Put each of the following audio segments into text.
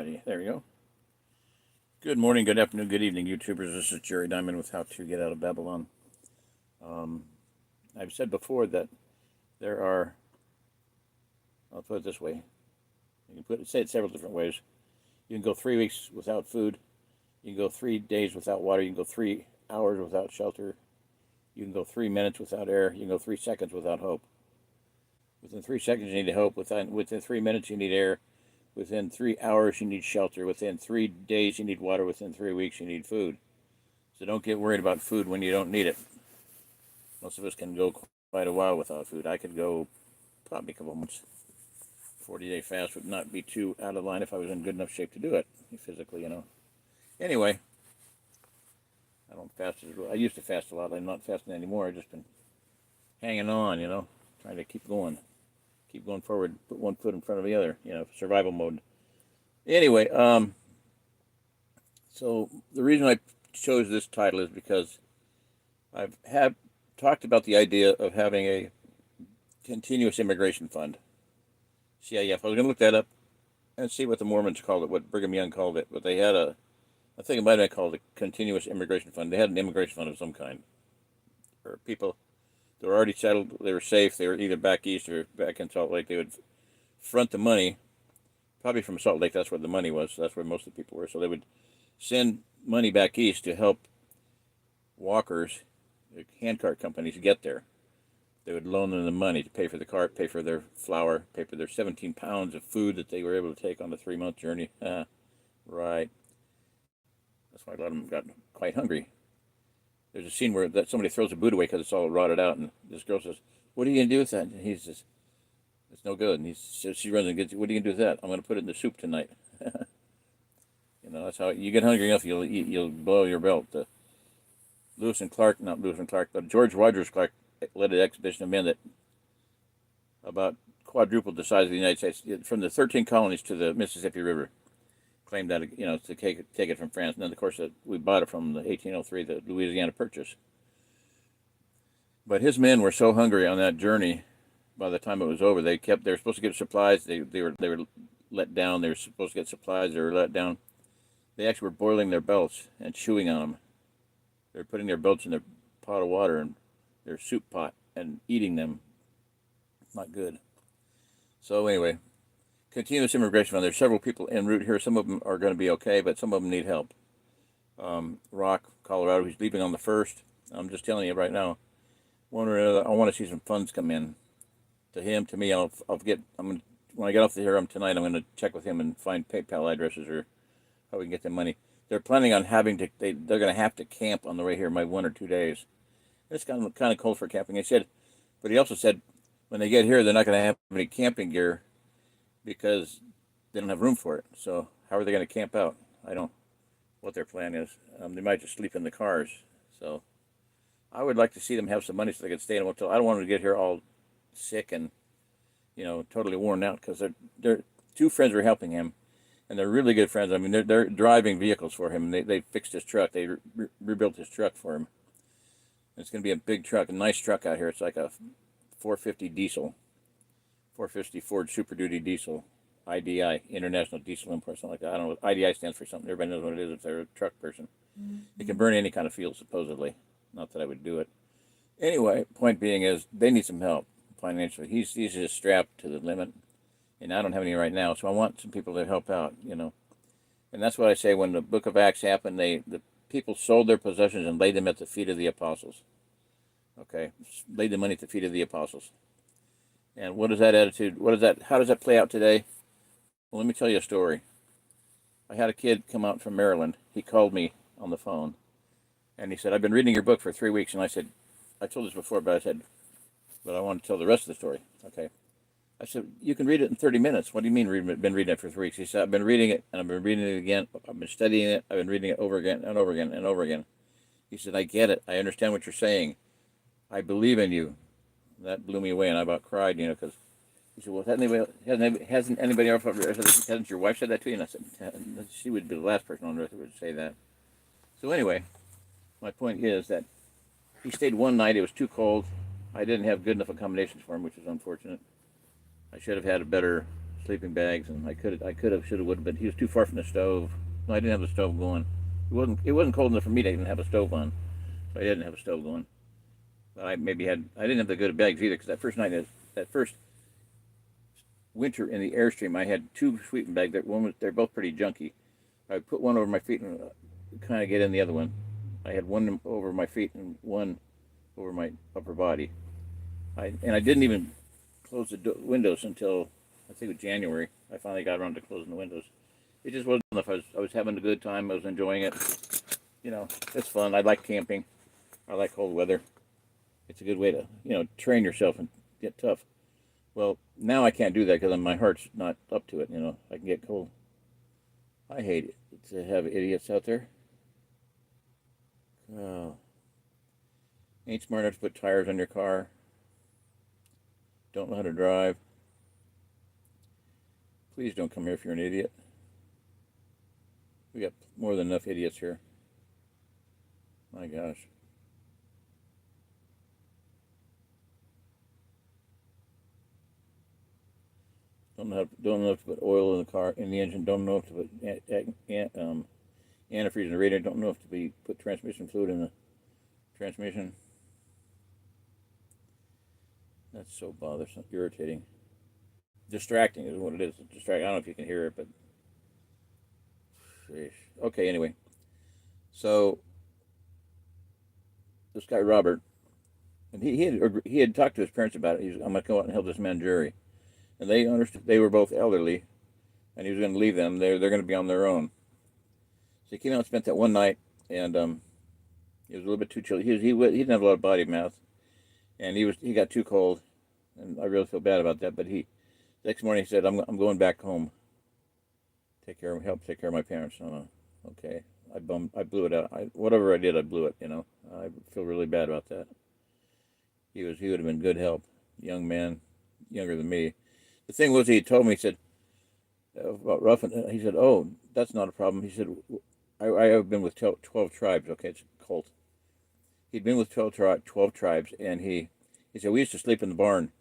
Alrighty, there we go. Good morning, good afternoon, good evening, YouTubers. This is Jerry Diamond with How to Get Out of Babylon. Um, I've said before that there are, I'll put it this way, you can say it several different ways. You can go 3 weeks without food, you can go 3 days without water, you can go 3 hours without shelter, you can go 3 minutes without air, you can go 3 seconds without hope. Within 3 seconds, you need hope. Within 3 minutes, you need air. Within 3 hours, you need shelter. Within 3 days, you need water. Within 3 weeks, you need food. So don't get worried about food when you don't need it. Most of us can go quite a while without food. I could go probably a couple months. 40-day fast would not be too out of line if I was in good enough shape to do it physically. Anyway, I don't fast as well. I used to fast a lot. I'm not fasting anymore. I've just been hanging on, trying to keep going forward, put one foot in front of the other, survival mode. Anyway, so the reason I chose this title is because I've talked about the idea of having a continuous immigration fund, CIF. I was going to look that up and see what the Mormons called it, what Brigham Young called it, but they had I think it might have been called a continuous immigration fund. They had an immigration fund of some kind for people. They were already settled. They were safe. They were either back east or back in Salt Lake. They would front the money, probably from Salt Lake. That's where the money was. That's where most of the people were. So they would send money back east to help walkers, the handcart companies, get there. They would loan them the money to pay for the cart, pay for their flour, pay for their 17 pounds of food that they were able to take on the 3-month journey. Right. That's why a lot of them got quite hungry. There's a scene where somebody throws a boot away because it's all rotted out, and this girl says, "What are you gonna do with that?" And he says, "It's no good." And she runs and gets, "What are you gonna do with that?" "I'm gonna put it in the soup tonight." That's how you get hungry enough. You'll blow your belt. Not Lewis and Clark, but George Rogers Clark led an expedition of men that about quadrupled the size of the United States, from the 13 colonies to the Mississippi River. Claimed that to take it from France, and then of course we bought it from the 1803, the Louisiana Purchase. But his men were so hungry on that journey. By the time it was over, they were supposed to get supplies. They were let down. They were supposed to get supplies. They were let down. They actually were boiling their belts and chewing on them. They were putting their belts in their pot of water and their soup pot and eating them. Not good. So anyway, continuous immigration fund. There's several people en route here. Some of them are going to be okay, but some of them need help. Rock, Colorado, he's leaving on the 1st. I'm just telling you right now. One or another, I want to see some funds come in to him, to me. When I get off the here tonight, I'm going to check with him and find PayPal addresses or how we can get them money. They're planning on they're going to have to camp on the way here, maybe 1 or 2 days. It's kind of cold for camping. But he also said when they get here, they're not going to have any camping gear because they don't have room for it. So how are they going to camp out? I don't know what their plan is. They might just sleep in the cars. So I would like to see them have some money so they can stay in a motel. I don't want them to get here all sick and totally worn out, because they're two friends are helping him, and they're really good friends. I mean, they're driving vehicles for him. They fixed his truck. They rebuilt his truck for him. It's going to be a big truck, a nice truck out here. It's like a 450 diesel. 450 Ford Super Duty diesel, IDI, International Diesel Import, something like that. I don't know what IDI stands for. Something everybody knows what it is if they're a truck person. It can burn any kind of fuel, supposedly. Not that I would do it. Anyway, point being is they need some help financially. He's just strapped to the limit, and I don't have any right now, so I want some people to help out, And that's what I say when the Book of Acts happened. The people sold their possessions and laid them at the feet of the apostles. Okay, laid the money at the feet of the apostles. And what is that attitude? How does that play out today? Well, let me tell you a story. I had a kid come out from Maryland. He called me on the phone, and he said, "I've been reading your book for 3 weeks." And I said, I told this before, but but I want to tell the rest of the story. Okay. I said, "You can read it in 30 minutes. What do you mean been reading it for 3 weeks?" He said, "I've been reading it, and I've been reading it again. I've been studying it. I've been reading it over again and over again and over again." He said, "I get it. I understand what you're saying. I believe in you." That blew me away, and I about cried, because he said, "Well, hasn't anybody else, hasn't your wife said that to you?" And I said, "She would be the last person on earth who would say that." So anyway, my point is that he stayed one night. It was too cold. I didn't have good enough accommodations for him, which is unfortunate. I should have had a better sleeping bags, and should have, would have, but he was too far from the stove. No, I didn't have the stove going. It wasn't cold enough for me to even have a stove on, so I didn't have a stove going. But I didn't have the good bags either, because that first winter in the Airstream, I had two sleeping bags. They're both pretty junky. I would put one over my feet and kind of get in the other one. I had one over my feet and one over my upper body. I didn't even close the windows until I think it was January. I finally got around to closing the windows. It just wasn't enough. I was having a good time. I was enjoying it. It's fun. I like camping. I like cold weather. It's a good way to train yourself and get tough. Well, now I can't do that because my heart's not up to it. I can get cold. I hate it to have idiots out there. Oh, ain't smart enough to put tires on your car. Don't know how to drive. Please don't come here if you're an idiot. We got more than enough idiots here. My gosh. Don't know if to put oil in the car, in the engine. Don't know if to put antifreeze in the radiator. Don't know if to put transmission fluid in the transmission. That's so bothersome, irritating, distracting is what it is. Distracting. I don't know if you can hear it, but okay. Anyway, so this guy Robert, and he had talked to his parents about it. I'm going to go out and help this man Jerry, and they understood. They were both elderly, and he was going to leave them. They're going to be on their own. So he came out and spent that one night, and he was a little bit too chilly. He didn't have a lot of body mass, and he got too cold, and I really feel bad about that. But next morning he said, "I'm going back home. Help take care of my parents." Okay. I blew it out. Whatever I did, I blew it. I feel really bad about that. He would have been good help. Young man, younger than me. The thing was, he told me, he said about roughing. He said, "Oh, that's not a problem." He said, "I have been with 12 tribes." Okay, it's a cult. He'd been with 12 tribes, and he said we used to sleep in the barn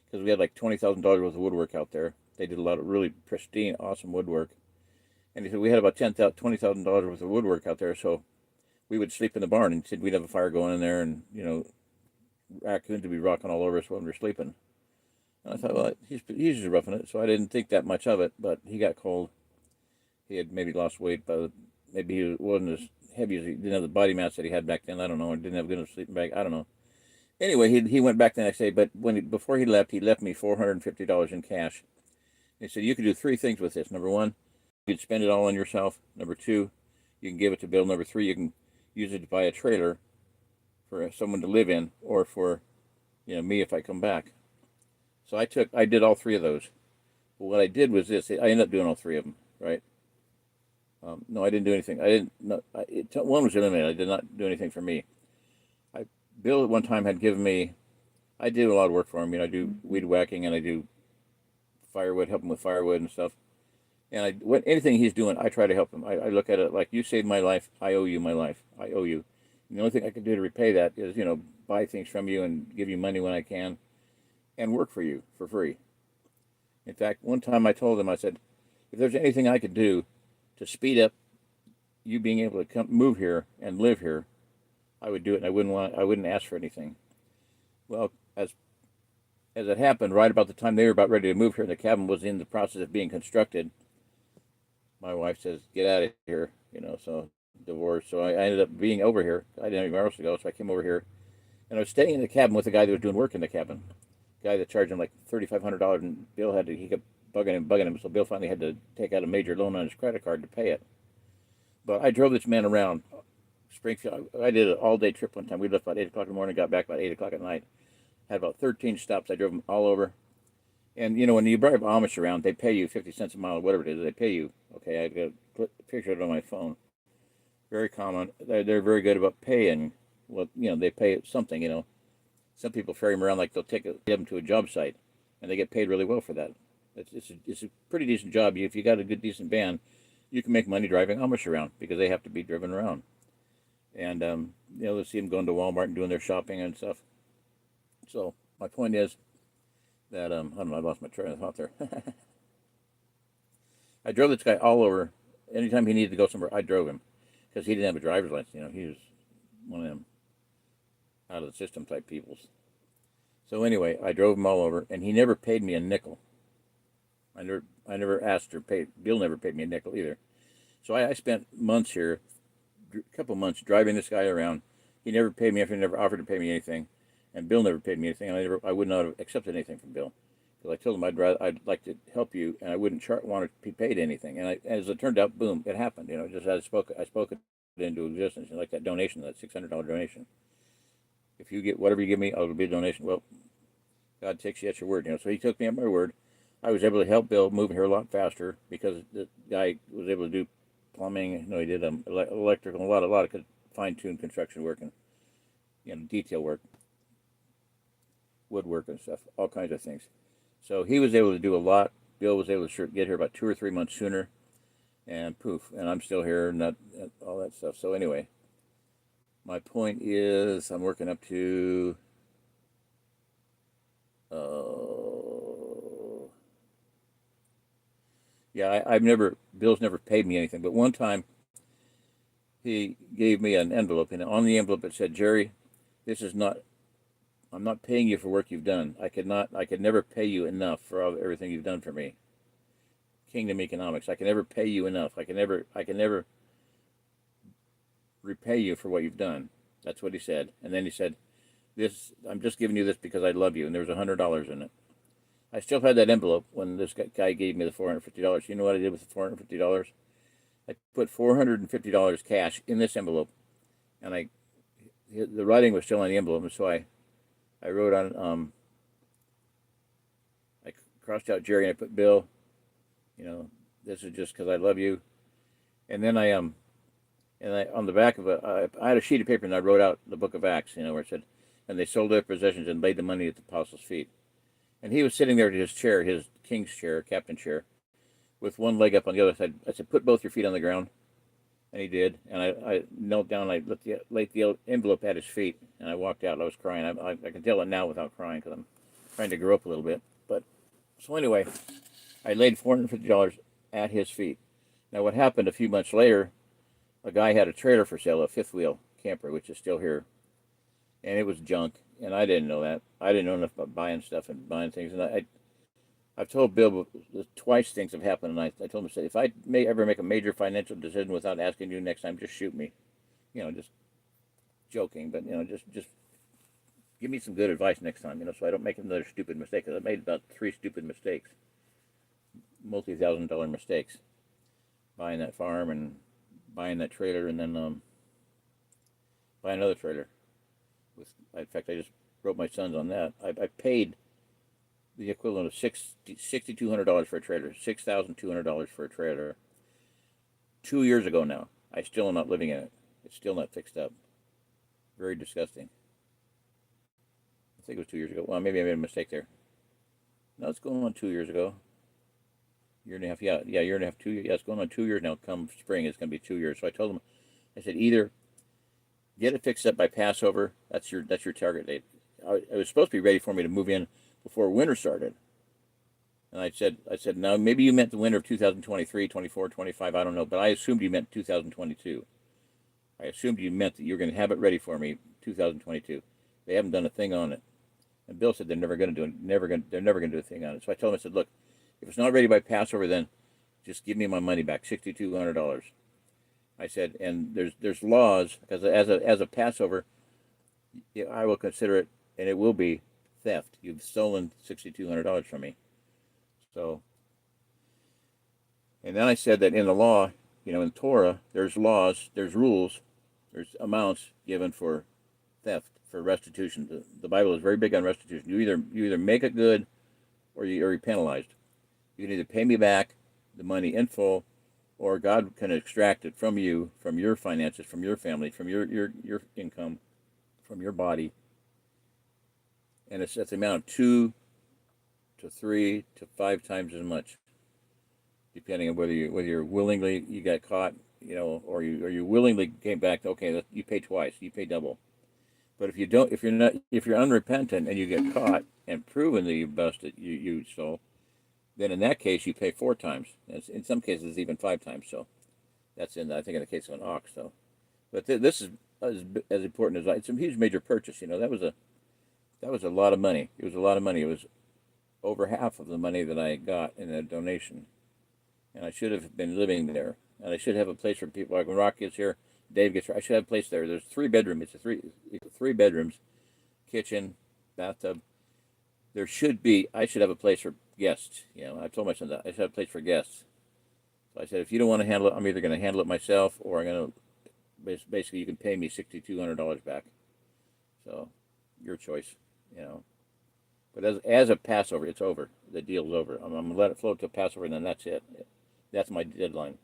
because we had like $20,000 worth of woodwork out there. They did a lot of really pristine, awesome woodwork. And he said we had about $20,000 worth of woodwork out there, so we would sleep in the barn. And he said we'd have a fire going in there, and raccoons would be rocking all over us when we were sleeping. And I thought, well, he's just roughing it, so I didn't think that much of it. But he got cold. He had maybe lost weight, but maybe he wasn't as heavy as he didn't have the body mass that he had back then. I don't know. Or didn't have good enough sleeping bag. I don't know. Anyway, he went back the next day, but before he left me $450 in cash. He said you could do three things with this. Number one, you can spend it all on yourself. Number two, you can give it to Bill. Number three, you can use it to buy a trailer for someone to live in, or for me if I come back. So I did all three of those. But what I did was this. I ended up doing all three of them, right? No, I didn't do anything. I didn't. No, one was eliminated. I did not do anything for me. Bill at one time had given me. I did a lot of work for him. I do weed whacking, and I do firewood, help him with firewood and stuff. And anything he's doing, I try to help him. I look at it like, you saved my life. I owe you my life. I owe you. And the only thing I can do to repay that is, buy things from you and give you money when I can, and work for you for free. In fact, one time I told him, I said, if there's anything I could do to speed up you being able to move here and live here, I would do it. And I wouldn't ask for anything. Well, as it happened, right about the time they were about ready to move here, and the cabin was in the process of being constructed, my wife says, "Get out of here," so divorce. So I ended up being over here. I didn't have anywhere else to go, so I came over here. And I was staying in the cabin with a guy that was doing work in the cabin. A guy that charged him like $3,500, and Bill he kept bugging him, so Bill finally had to take out a major loan on his credit card to pay it. But I drove this man around Springfield. I did an all-day trip one time. We left about 8 o'clock in the morning, got back about 8 o'clock at night. Had about 13 stops. I drove them all over. And, when you drive Amish around, they pay you 50 cents a mile, or whatever it is. They pay you. Okay, I got a picture of it on my phone. Very common. They're very good about paying. Well, they pay something, Some people ferry them around like they'll take them to a job site, and they get paid really well for that. It's a pretty decent job. If you got a good, decent van, you can make money driving Amish around because they have to be driven around. And, they'll see them going to Walmart and doing their shopping and stuff. So my point is that, I don't know, I lost my train of thought there. I drove this guy all over. Anytime he needed to go somewhere, I drove him because he didn't have a driver's license. You know, he was one of them out of the system type peoples. So anyway, I drove him all over, and he never paid me a nickel. I never asked or paid. Bill never paid me a nickel either. So I spent months here, a couple months driving this guy around. He never paid me. He never offered to pay me anything, and Bill never paid me anything. And I would not have accepted anything from Bill because I told him I'd like to help you, and I wouldn't want to be paid anything. And as it turned out, boom, it happened. You know, just as I spoke it into existence, like that donation, that $600 donation. If you get whatever you give me, it'll be a donation. Well, God takes you at your word, you know. So he took me at my word. I was able to help Bill move here a lot faster because the guy was able to do plumbing. No, he did electrical, a lot of fine-tuned construction work and detail work, woodwork and stuff, all kinds of things. So he was able to do a lot. Bill was able to get here about 2 or 3 months sooner, and poof, and I'm still here and all that stuff. So anyway, my point is I'm working up to Bill's never paid me anything, but one time he gave me an envelope, and on the envelope it said, Jerry, I'm not paying you for work you've done. I could never pay you enough for everything you've done for me. Kingdom Economics. I can never pay you enough. I can never repay you for what you've done. That's what he said. And then he said, I'm just giving you this because I love you. And there was $100 in it. I still had that envelope when this guy gave me the $450. You know what I did with the $450? I put $450 cash in this envelope, and the writing was still on the envelope, and so I wrote on, I crossed out Jerry and I put Bill. You know, this is just because I love you. And then I on the back of it, I had a sheet of paper and I wrote out the book of Acts, you know, where it said, and they sold their possessions and laid the money at the apostles' feet. And he was sitting there at his chair, his king's chair, captain chair, with one leg up on the other side. I said, put both your feet on the ground. And he did. And I knelt down, and I laid the envelope at his feet, and I walked out. I was crying. I can tell it now without crying because I'm trying to grow up a little bit. But so anyway, I laid $450 at his feet. Now what happened a few months later, a guy had a trailer for sale, a fifth wheel camper, which is still here. And it was junk. And I didn't know that. I didn't know enough about buying stuff and buying things. And I've told Bill twice things have happened, and I told him, I said, if I ever make a major financial decision without asking you next time, just shoot me. You know, just joking, but, you know, just give me some good advice next time, you know, so I don't make another stupid mistake. Because I made about 3 stupid mistakes, multi-$1,000 mistakes, buying that farm and buying that trailer, and then buying another trailer. In fact, I just wrote my sons on that. I paid the equivalent of $6,200 for a trailer, $6,200 for a trailer 2 years ago now. I still am not living in it. It's still not fixed up. Very disgusting. I think it was 2 years ago. Well, maybe I made a mistake there. No, it's going on 2 years ago. Year and a half, yeah, year and a half, 2 years. Yeah, it's going on 2 years now. Come spring, it's going to be 2 years. So I told them, I said, either get it fixed up by Passover. That's your target date. It was supposed to be ready for me to move in before winter started. And I said, now maybe you meant the winter of 2023, 24, 25, I don't know, but I assumed you meant 2022. I assumed you meant that you were going to have it ready for me 2022. They haven't done a thing on it. And Bill said they're never going to do it. They're never going to do a thing on it. So I told him, I said, look, if it's not ready by Passover, then just give me my money back, $6,200. I said, and there's laws, because as a Passover, I will consider it, and it will be theft. You've stolen $6,200 from me. So, and then I said that in the law, you know, in Torah, there's laws, there's rules, there's amounts given for theft, for restitution. The Bible is very big on restitution. You either make it good, or you're penalized. You can either pay me back the money in full, or God can extract it from you, from your finances, from your family, from your income, from your body. And it's the amount of 2 to 3 to 5 times as much, depending on whether you're willingly you got caught, you know, or you willingly came back. Okay, you pay twice, you pay double. But if you're unrepentant and you get caught and proven that you busted, you stole, then in that case you pay 4 times. And in some cases even 5 times. So that's I think in the case of an ox. So, but this is as important as it's a huge major purchase. That was a lot of money. It was a lot of money. It was over half of the money that I got in a donation, and I should have been living there. And I should have a place for people. Like when Rock gets here, Dave gets here. I should have a place there. There's 3 bedrooms. It's three bedrooms, kitchen, bathtub. I should have a place for guests. I told my son that I should have a place for guests. So I said, if you don't want to handle it, I'm either going to handle it myself, or I'm going to basically you can pay me $6,200 back. So, your choice. You know. But as a Passover, it's over. The deal's over. I'm going to let it float to Passover, and then that's it. That's my deadline.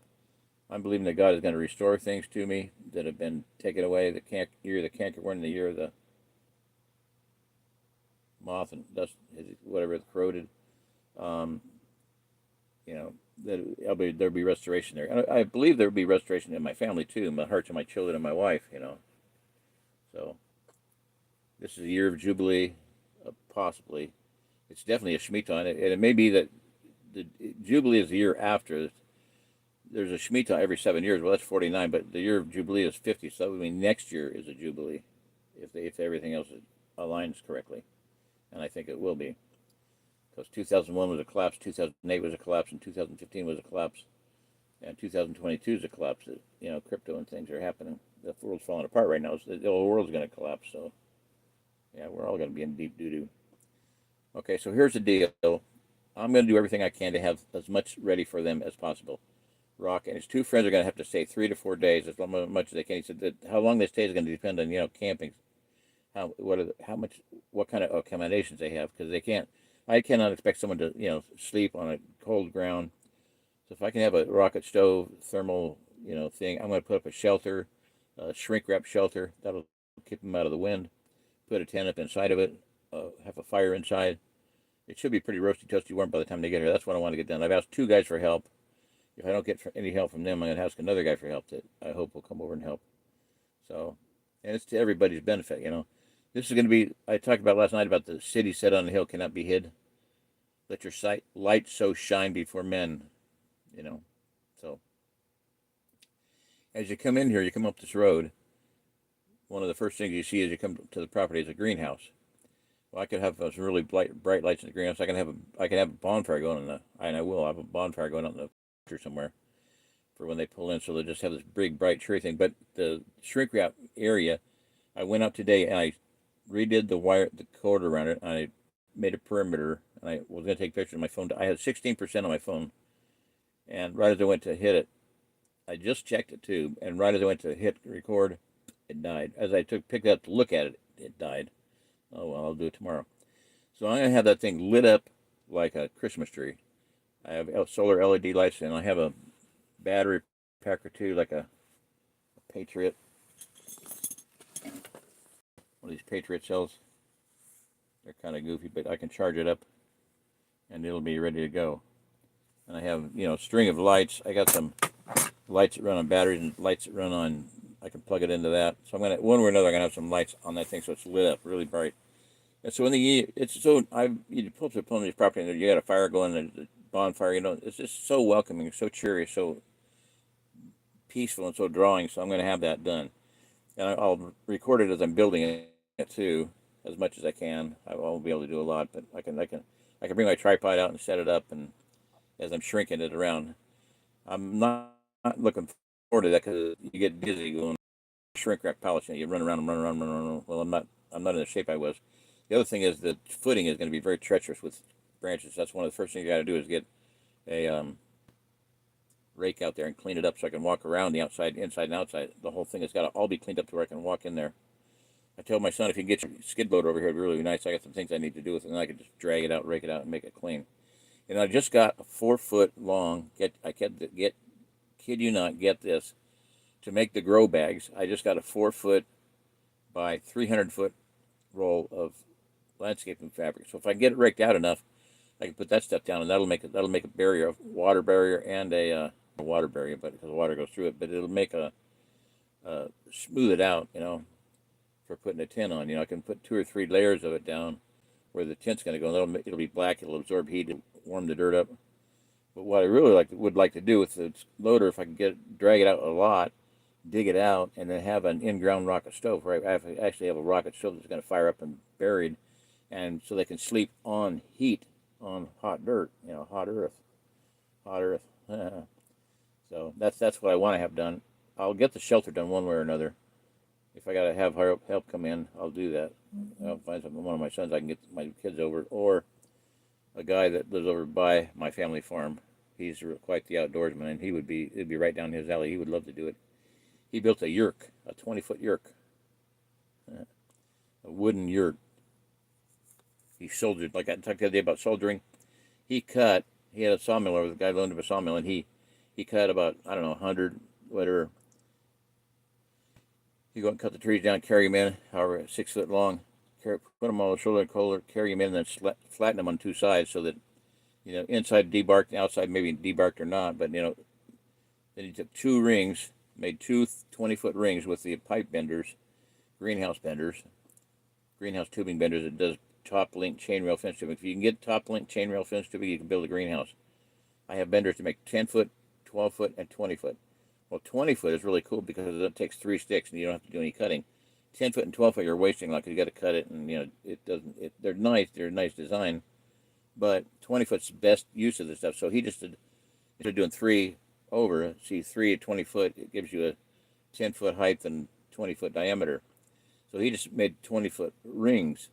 I'm believing that God is going to restore things to me that have been taken away. The year of the cankerworm, the year of the moth and dust, whatever, corroded. Um, there'll be restoration there. And I believe there'll be restoration in my family too, in my hearts of my children and my wife. So this is a year of jubilee, possibly. It's definitely a Shemitah, and it may be that the jubilee is the year after. There's a Shemitah every 7 years. Well, that's 49, but the year of jubilee is 50. So that would mean next year is a jubilee, if everything else aligns correctly, and I think it will be. Because 2001 was a collapse, 2008 was a collapse, and 2015 was a collapse, and 2022 is a collapse. Crypto and things are happening. The world's falling apart right now. So the whole world's going to collapse. So, yeah, we're all going to be in deep doo-doo. Okay, so here's the deal. I'm going to do everything I can to have as much ready for them as possible. Rock and his 2 friends are going to have to stay 3 to 4 days, as much as they can. He said that how long they stay is going to depend on camping, what kind of accommodations they have, because I cannot expect someone to sleep on a cold ground. So if I can have a rocket stove, thermal thing, I'm going to put up a shelter, a shrink wrap shelter that'll keep them out of the wind. Put a tent up inside of it, have a fire inside. It should be pretty roasty, toasty warm by the time they get here. That's what I want to get done. I've asked 2 guys for help. If I don't get any help from them, I'm going to ask another guy for help that I hope will come over and help. So, and it's to everybody's benefit. This is going to be, I talked about last night about the city set on a hill cannot be hid. Let your light so shine before men, So, as you come in here, you come up this road, one of the first things you see as you come to the property is a greenhouse. Well, I could have some really bright lights in the greenhouse. I can have a bonfire going and I will have a bonfire going out in the somewhere for when they pull in, so they'll just have this big bright tree thing. But the shrink wrap area, I went out today and I redid the cord around it, and I made a perimeter, and I was going to take pictures of my phone. I had 16% on my phone, and right as I went to hit it, I just checked it too, and right as I went to hit record, it died. As I picked it up to look at it, it died. Oh well, I'll do it tomorrow. So I'm going to have that thing lit up like a Christmas tree. I have solar LED lights, and I have a battery pack or 2, like a Patriot. One of these Patriot cells. They're kind of goofy, but I can charge it up, and it'll be ready to go. And I have, string of lights. I got some lights that run on batteries and lights that run on, I can plug it into that. So I'm going to, one way or another, I'm going to have some lights on that thing so it's lit up really bright. And so you pull up to somebody's property and you got a fire going and bonfire, it's just so welcoming, so cheery, so peaceful, and so drawing. So I'm going to have that done, and I'll record it as I'm building it too, as much as I can. I won't be able to do a lot, but I can bring my tripod out and set it up, and as I'm shrinking it around, I'm not looking forward to that because you get dizzy going shrink wrap pallets. You run around. Well, I'm not in the shape I was. The other thing is the footing is going to be very treacherous with branches. That's one of the first things you got to do is get a rake out there and clean it up so I can walk around the outside, inside and outside. The whole thing has got to all be cleaned up to where I can walk in there. I told my son, if you can get your skid loader over here, it'd be really nice. I got some things I need to do with it, and I can just drag it out, rake it out, and make it clean. And I just got a 4-foot long, kid you not, get this, to make the grow bags. I just got a 4-foot by 300-foot roll of landscaping fabric. So if I get it raked out enough, I can put that stuff down, and that'll make a barrier, a water barrier, and a water barrier, but because the water goes through it. But it'll make smooth it out, for putting a tent on. I can put 2 or 3 layers of it down where the tent's going to go. And it'll be black. It'll absorb heat. It warm the dirt up. But what I really would like to do with the loader, if I can drag it out a lot, dig it out, and then have an in-ground rocket stove. Right, actually have a rocket stove that's going to fire up and buried, and so they can sleep on heat on hot dirt, hot earth, hot earth. So that's what I want to have done. I'll get the shelter done one way or another. If I got to have help come in, I'll do that. I'll find one of my sons I can get my kids over, or a guy that lives over by my family farm. He's quite the outdoorsman, and it'd be right down his alley. He would love to do it. He built a yurk, a 20-foot yurk, a wooden yurk. He soldiered, like I talked the other day about soldering. He had a sawmill, or the guy loaned him a sawmill, and he cut about, I don't know, 100, whatever. You go and cut the trees down, carry them in, however, 6 foot long, put them on the shoulder and collar, carry them in, and then flatten them on two sides so that, inside debarked, outside maybe debarked or not, but, then he took 2 rings, made 2 20-foot rings with the pipe benders, greenhouse tubing benders that does top link chainrail fence tubing. If you can get top link chainrail fence tubing, you can build a greenhouse. I have benders to make 10 foot, 12 foot, and 20 foot. Well, 20 foot is really cool because it takes 3 sticks and you don't have to do any cutting. 10 foot and 12 foot, you're wasting, like you got to cut it, and it doesn't. They're a nice design, but 20 foot's the best use of this stuff. So he just did, instead of doing 3 over, 3 at 20 foot, it gives you a 10 foot height and 20 foot diameter. So he just made 20 foot rings,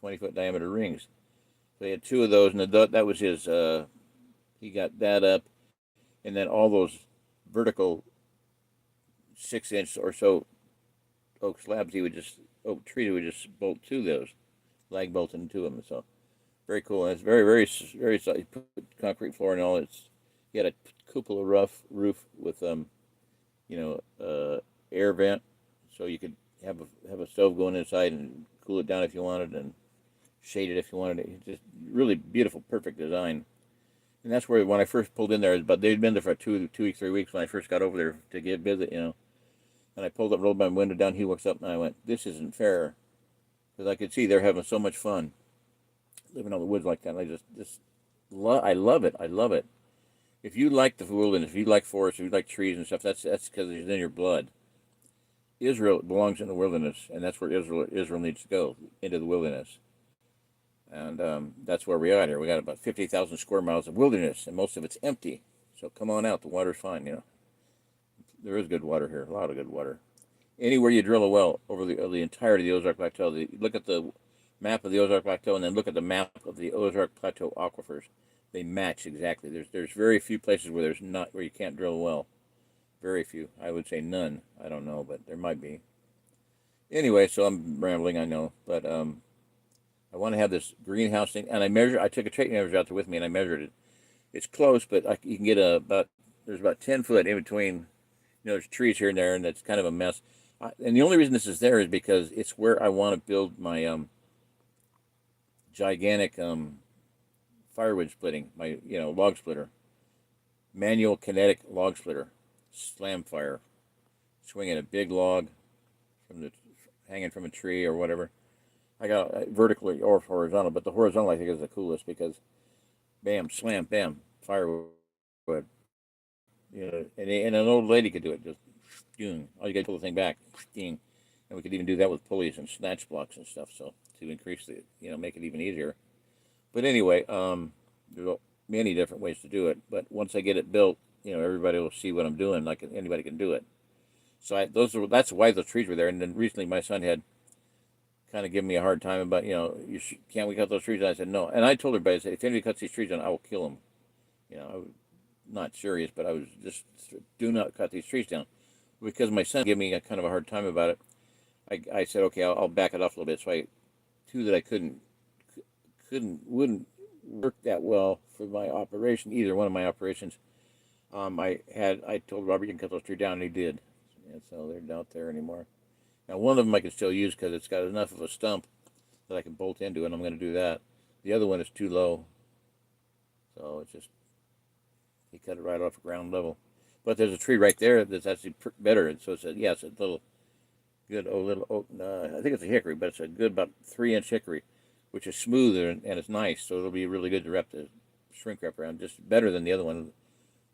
20 foot diameter rings. So he had 2 of those, and that was his. He got that up, and then all those vertical 6-inch or so oak slabs, oak trees, he would just bolt to those, lag bolt into them. So very cool. And it's very, very, very solid. He put concrete floor and all. He had a cupola roof with air vent, so you could have a stove going inside and cool it down if you wanted, and shade it if you wanted it. Just really beautiful, perfect design. And that's where, when I first pulled in there, but they'd been there for 2 weeks, 3 weeks when I first got over there to get visit, And I pulled up, rolled my window down. He walks up, and I went, "This isn't fair," because I could see they're having so much fun living on the woods like that. And I love it. I love it. If you like the wilderness, if you like forests, if you like trees and stuff, that's because it's in your blood. Israel belongs in the wilderness, and that's where Israel needs to go, into the wilderness. And that's where we are here. We got about 50,000 square miles of wilderness, and most of it's empty. So come on out. The water's fine, There is good water here, a lot of good water. Anywhere you drill a well over the entirety of the Ozark Plateau, look at the map of the Ozark Plateau, and then look at the map of the Ozark Plateau aquifers. They match exactly. There's very few places where you can't drill a well. Very few. I would say none. I don't know, but there might be. Anyway, so I'm rambling, I know, but I want to have this greenhouse thing, and I took a tape measure out there with me, and I measured it. It's close, but you can get there's about 10 foot in between. There's trees here and there, and it's kind of a mess. And the only reason this is there is because it's where I want to build my gigantic firewood splitting, my log splitter, manual kinetic log splitter, slam fire, swinging a big log hanging from a tree or whatever. I got vertically or horizontal, but the horizontal I think is the coolest because, bam, slam, bam, firewood. And an old lady could do it. Just, all you got to pull the thing back, and we could even do that with pulleys and snatch blocks and stuff. So to increase make it even easier. But anyway, there's many different ways to do it. But once I get it built, everybody will see what I'm doing. Like anybody can do it. So that's why those trees were there. And then recently, my son had kind of given me a hard time about, can't we cut those trees down? I said no. And I told everybody, I said, if anybody cuts these trees down, I will kill them. I was not serious, but I was just, do not cut these trees down. Because my son gave me a kind of a hard time about it, I said, okay, I'll back it off a little bit. So 2 that I wouldn't work that well for my operation, either one of my operations. I told Robert, you can cut those trees down, and he did. And so they're not there anymore. Now, one of them I can still use because it's got enough of a stump that I can bolt into, and I'm going to do that. The other one is too low, so it's just, he cut it right off ground level. But there's a tree right there that's actually better, and so it's a little good I think it's a hickory, but it's a good about 3-inch hickory, which is smoother and it's nice, so it'll be really good to wrap the shrink wrap around, just better than the other one.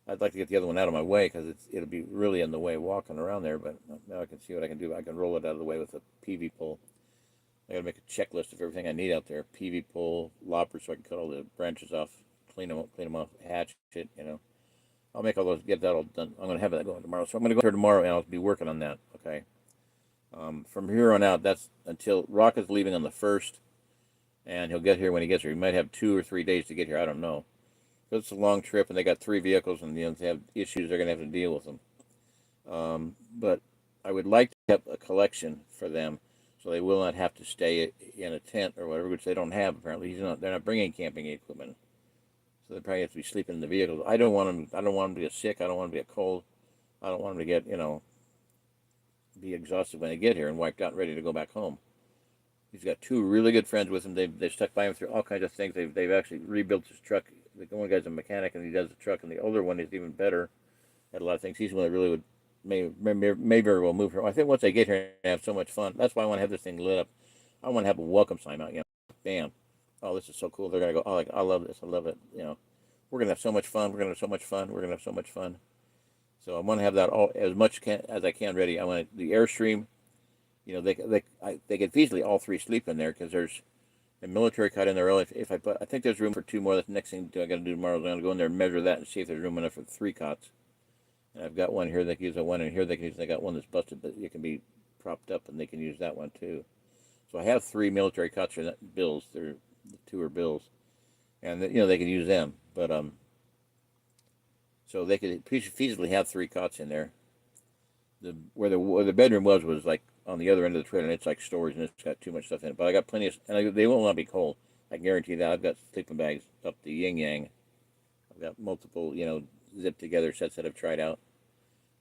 I'd like to get the other one out of my way because it'll be really in the way walking around there. But now I can see what I can do. I can roll it out of the way with a PV pole. I got to make a checklist of everything I need out there. PV pole, lopper, so I can cut all the branches off, clean them off, hatch it. I'll make all those, get that all done. I'm going to have that going tomorrow. So I'm going to go there tomorrow and I'll be working on that. Okay. From here on out, that's until Rock is leaving on the 1st, and he'll get here when he gets here. He might have 2 or 3 days to get here. I don't know. It's a long trip, and they got 3 vehicles, and they have issues. They're going to have to deal with them. But I would like to have a collection for them, so they will not have to stay in a tent or whatever, which they don't have apparently. They're not bringing camping equipment, so they probably have to be sleeping in the vehicles. I don't want them. I don't want them to get sick. I don't want them to get cold. I don't want them to get be exhausted when they get here and wiped out and ready to go back home. He's got 2 really good friends with him. They stuck by him through all kinds of things. They've actually rebuilt his truck. The one guy's a mechanic and he does the truck, and the older one is even better at a lot of things. He's the one that really may very well move here. I think once they get here and have so much fun, that's why I want to have this thing lit up. I want to have a welcome sign out. Bam! Oh, this is so cool. They're gonna go. Oh, I love this. I love it. We're gonna have so much fun. We're gonna have so much fun. We're gonna have so much fun. So I want to have that all as much as I can ready. I want the Airstream. They could feasibly all 3 sleep in there because there's a military cot in there. If I think there's room for 2 more. That's the next thing I got to do tomorrow. I'm going to go in there and measure that and see if there's room enough for 3 cots. And I've got one here they can use. One in here they can use. I got one that's busted, but it can be propped up, and they can use that one too. So I have 3 military cots or bills. The 2 are bills, and they can use them. But so they could feasibly have 3 cots in there. Where the bedroom was like on the other end of the trailer, and it's like storage, and it's got too much stuff in it. But I got plenty of, and they will not be cold. I guarantee that. I've got sleeping bags up the yin yang. I've got multiple, zip together sets that I've tried out.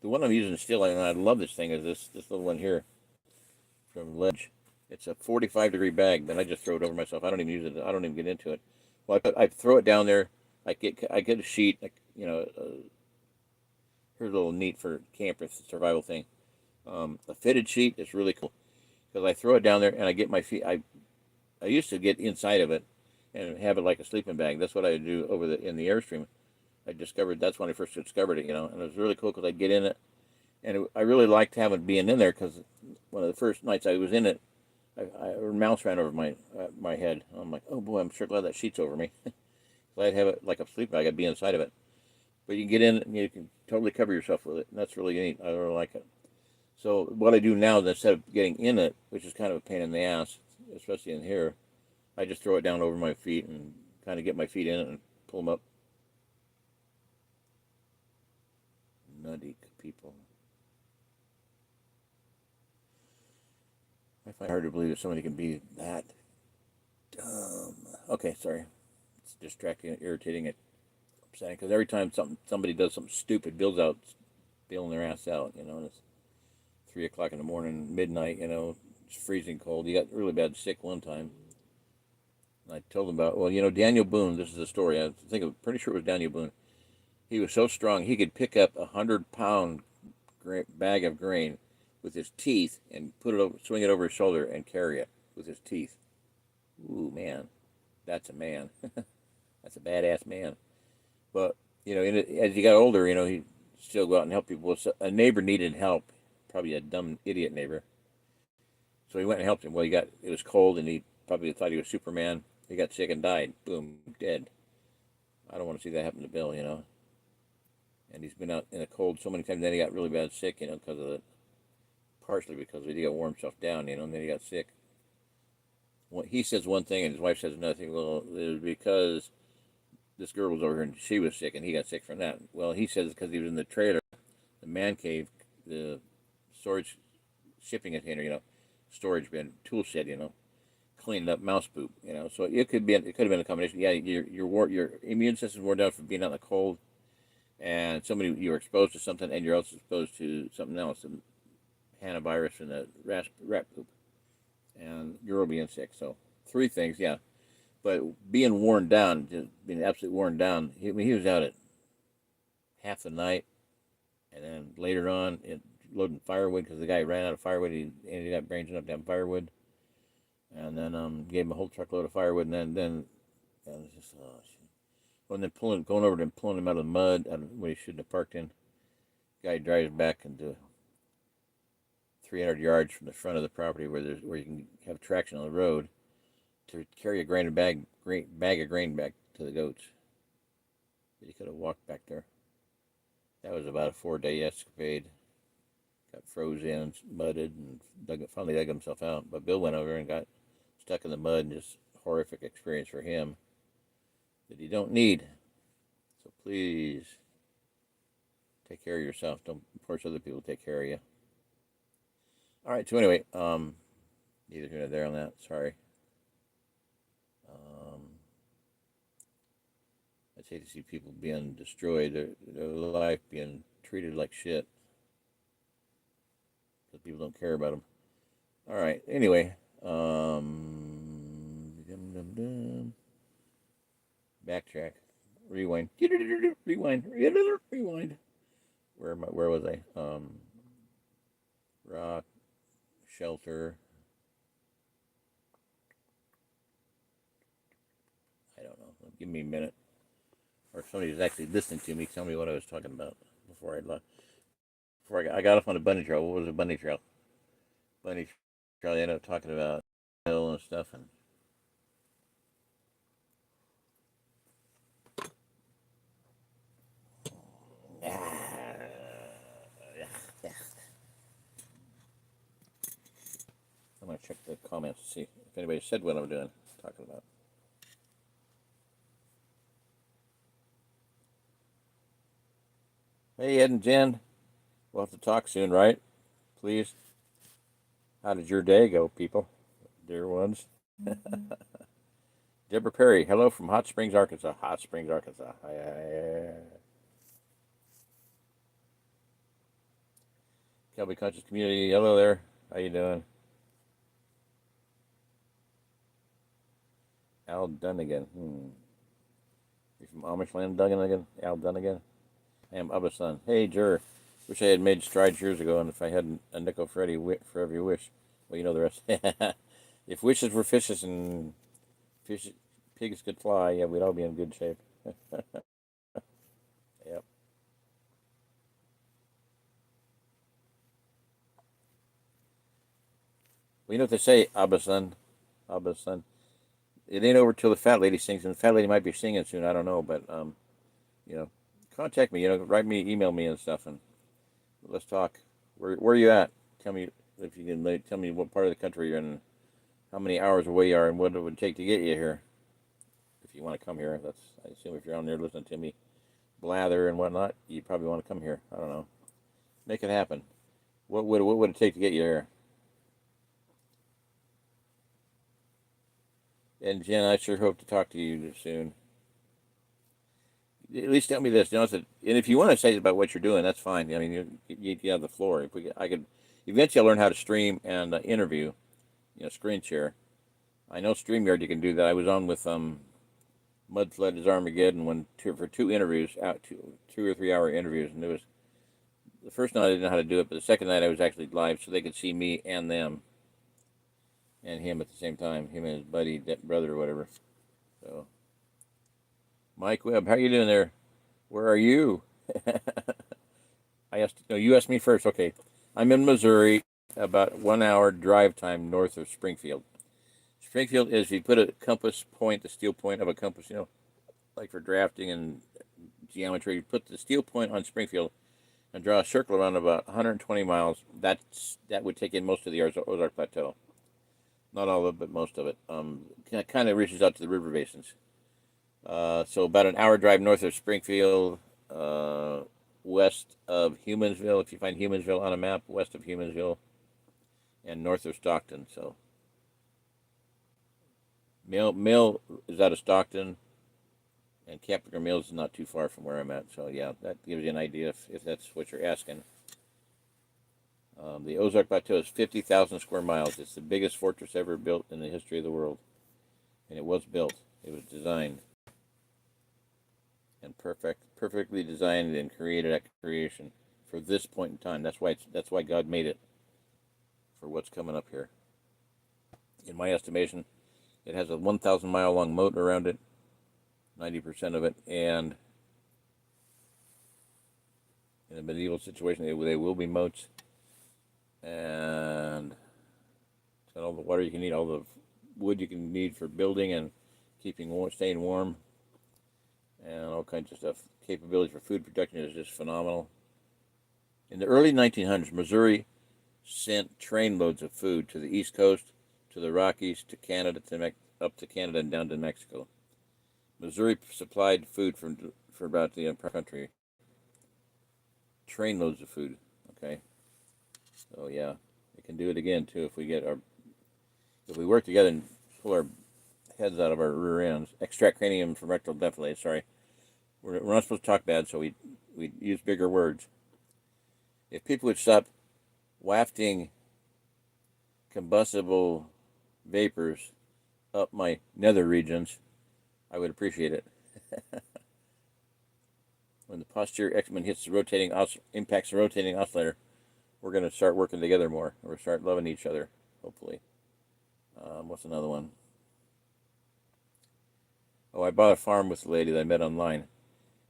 The one I'm using still, and I love this thing, is this little one here from Ledge. It's a 45-degree bag, but I just throw it over myself. I don't even use it. I don't even get into it. Well, I throw it down there. I get a sheet, here's a little neat for camper survival thing. A fitted sheet is really cool because I throw it down there and I get my feet. I used to get inside of it and have it like a sleeping bag. That's what I do in the Airstream. I discovered that's when I first discovered it, and it was really cool because I'd get in it, and I really liked having being in there because one of the first nights I was in it, a mouse ran over my head. I'm like, oh boy, I'm sure glad that sheet's over me. So I'd have it like a sleeping bag. I'd be inside of it, but you can get in it and you can totally cover yourself with it, and that's really neat. I really like it. So what I do now is instead of getting in it, which is kind of a pain in the ass, especially in here, I just throw it down over my feet and kind of get my feet in it and pull them up. Nutty people. I find it hard to believe that somebody can be that dumb. Okay, sorry. It's distracting and irritating and upsetting because every time somebody does something stupid, bailing their ass out, and it's 3 o'clock in the morning, midnight, it's freezing cold. You got really bad sick one time. And I told them about, Daniel Boone, this is the story. Pretty sure it was Daniel Boone. He was so strong, he could pick up 100-pound bag of grain with his teeth and swing it over his shoulder and carry it with his teeth. Ooh, man, that's a man. That's a badass man. But, as he got older, he'd still go out and help people. A neighbor needed help, probably a dumb idiot neighbor. So he went and helped him. Well, it was cold, and he probably thought he was Superman. He got sick and died. Boom, dead. I don't want to see that happen to Bill, And he's been out in the cold so many times. Then he got really bad sick, because of it. Partially because he got warm himself down, and then he got sick. Well, he says one thing and his wife says another thing. Well, it was because this girl was over here and she was sick and he got sick from that. Well, he says because he was in the trailer, the man cave, the storage shipping container, storage bin, tool shed, cleaning up mouse poop, So it could have been a combination. Yeah, your immune system's worn down from being out in the cold, and you're exposed to something, and you're also exposed to something else, the hantavirus and the rat poop, and you're being sick. So 3 things, yeah. But being worn down, just being absolutely worn down. He was out at half the night, and then later on, loading firewood because the guy ran out of firewood. He ended up ranging up down firewood, and then gave him a whole truckload of firewood, and then it was just and then going over to him, pulling him out of the mud, out of what he shouldn't have parked in. Guy drives back into 300 yards from the front of the property where you can have traction on the road to carry a bag of grain back to the goats. He could have walked back there. That was about a 4-day escapade. Got frozen, mudded, and finally dug himself out. But Bill went over and got stuck in the mud, and just horrific experience for him that you don't need. So please take care of yourself. Don't force other people to take care of you. All right. So anyway, neither here nor there on that. Sorry. I hate to see people being destroyed, their life being treated like shit because people don't care about them. All right. Anyway, backtrack, rewind, rewind. Where was I? Rock, shelter. I don't know. Give me a minute. Or if somebody's actually listening to me, tell me what I was talking about before I left. Before I got off on a bunny trail. What was a bunny trail? Bunny trail. I ended up talking about hill and stuff, and I'm gonna check the comments to see if anybody said what I'm talking about. Hey, Ed and Jen. We'll have to talk soon, right? Please. How did your day go, people? Dear ones. Deborah Perry, hello from Hot Springs, Arkansas. Hot Springs, Arkansas. Kelby Conscious Community, hello there. How you doing? Al Dunnigan. You from Amish land, Dunnigan? Al Dunnigan? I am Abba's son. Hey, Jer. Wish I had made strides years ago, and if I had a nickel for every wish. Well, you know the rest. If wishes were fishes and pigs could fly, yeah, we'd all be in good shape. Yep. Well, you know what they say, Abba's son. Abba's son. It ain't over till the fat lady sings, and the fat lady might be singing soon. I don't know, but you know, contact me. Write me, email me, and stuff, and let's talk. Where are you at? Tell me if you can. Tell me what part of the country you're in, how many hours away you are, and what it would take to get you here. If you want to come here, I assume if you're on there listening to me blather and whatnot, you probably want to come here. I don't know. Make it happen. What would it take to get you here? And Jen, I sure hope to talk to you soon. At least tell me this, and if you want to say about what you're doing, that's fine. I mean, you have the floor. I could eventually I'll learn how to stream and interview, screen share. I know StreamYard you can do that. I was on with Mud Flood is Armageddon for 2 interviews, 2 or 3 hour interviews, and it was the first night I didn't know how to do it, but the second night I was actually live, so they could see me and them and him at the same time, him and his buddy, brother, or whatever. So, Mike Webb, how you doing there? Where are you? You asked me first. Okay, I'm in Missouri, about 1 hour drive time north of Springfield. Springfield is, you put a compass point, the steel point of a compass, like for drafting and geometry, you put the steel point on Springfield and draw a circle around about 120 miles. That would take in most of the Ozark Plateau. Not all of it, but most of it. Kind of reaches out to the river basins. So about an hour drive north of Springfield, west of Humansville. If you find Humansville on a map, west of Humansville, and north of Stockton. So Mill is out of Stockton, and Capricorn Mills is not too far from where I'm at. So yeah, that gives you an idea if that's what you're asking. The Ozark Plateau is 50,000 square miles. It's the biggest fortress ever built in the history of the world. And it was built. It was designed. And perfectly designed and created at creation for this point in time. That's why God made it for what's coming up here. In my estimation, it has a 1,000 mile long moat around it. 90% of it, and in a medieval situation, they will be moats, and it's got all the water you can need, all the wood you can need for building and keeping staying warm, and all kinds of stuff. Capability for food production is just phenomenal. In the early 1900s, Missouri sent trainloads of food to the East Coast, to the Rockies, to Canada, up to Canada and down to Mexico. Missouri supplied food for about the entire country. Trainloads of food. Okay, so yeah, we can do it again too if we work together and pull our heads out of our rear ends. Extract cranium from rectal defilade. Sorry, we're not supposed to talk bad, so we use bigger words. If people would stop wafting combustible vapors up my nether regions, I would appreciate it. When the posterior X-Men impacts the rotating oscillator, we're going to start working together more. We're going to start loving each other, hopefully. What's another one? Oh, I bought a farm with a lady that I met online.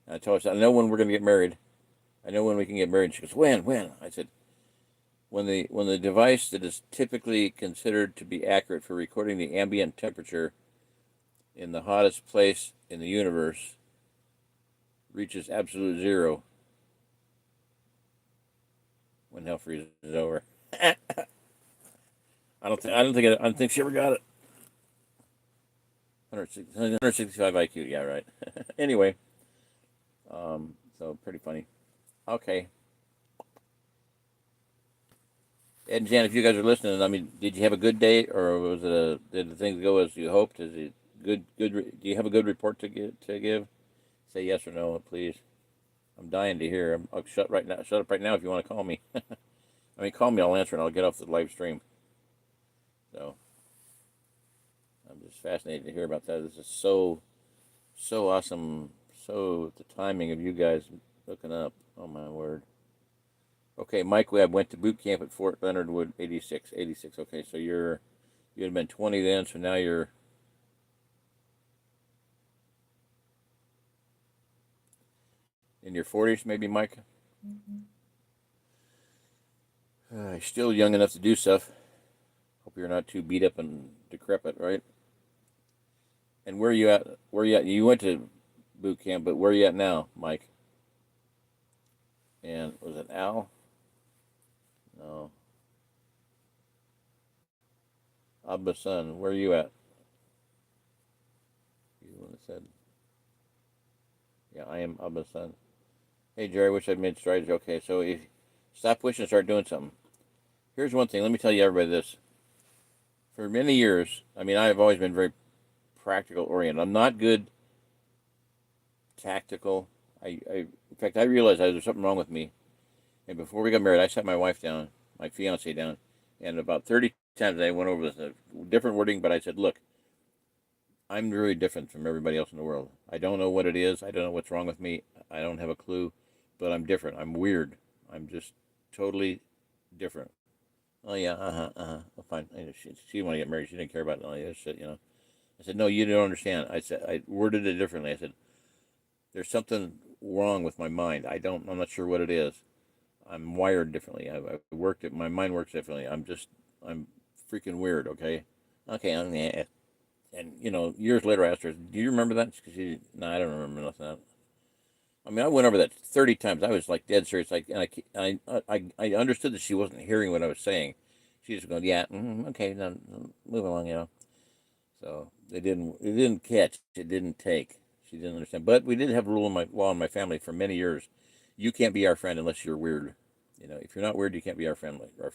And I told her, I know when we're going to get married. I know when we can get married. She goes, when? I said, when the device that is typically considered to be accurate for recording the ambient temperature in the hottest place in the universe reaches absolute zero, when hell freezes over. I don't think she ever got it. 165 IQ. Yeah, right. Anyway, so pretty funny. Okay. Ed and Jan, if you guys are listening, I mean, did you have a good day, or did the things go as you hoped? Is it good? Do you have a good report to give? Say yes or no, please. I'm dying to hear. I'll shut up right now if you want to call me. I mean, call me. I'll answer and I'll get off the live stream. So I'm just fascinated to hear about that. This is so awesome. So the timing of you guys hooking up. Oh my word. Okay, Mike Webb went to boot camp at Fort Leonard Wood, 86. Okay, so you had been 20 then, so now you're in your 40s, maybe, Mike. You're still young enough to do stuff. Hope you're not too beat up and decrepit, right? And where are you at? You went to boot camp, but where are you at now, Mike? And was it Al? No. Abba's son, where are you at? He's the one that said, yeah, I am Abba's son. Hey, Jerry, wish I'd made strides. Okay, so if stop wishing and start doing something. Here's one thing. Let me tell you, everybody, this. For many years, I mean, I've always been very practical oriented. I'm not good tactical. In fact, I realized there's something wrong with me. And before we got married, I sat my wife down, my fiance down, and about 30 times I went over this different wording, but I said, look, I'm really different from everybody else in the world. I don't know what it is. I don't know what's wrong with me. I don't have a clue, but I'm different. I'm weird. I'm just totally different. Oh yeah, well, fine. She didn't want to get married. She didn't care about all this shit, I said, no, you don't understand. I worded it differently. I said, there's something wrong with my mind. I'm not sure what it is. I'm wired differently. My mind works differently. I'm freaking weird. Okay. Okay. And years later, I asked her, "Do you remember that?" Because no, I don't remember nothing. I mean, I went over that 30 times. I was like dead serious. Like, and I understood that she wasn't hearing what I was saying. She just going, "Yeah, okay, now move along." So it didn't catch. It didn't take. She didn't understand. But we did have a law in my family for many years. You can't be our friend unless you're weird. If you're not weird, you can't be our friend, a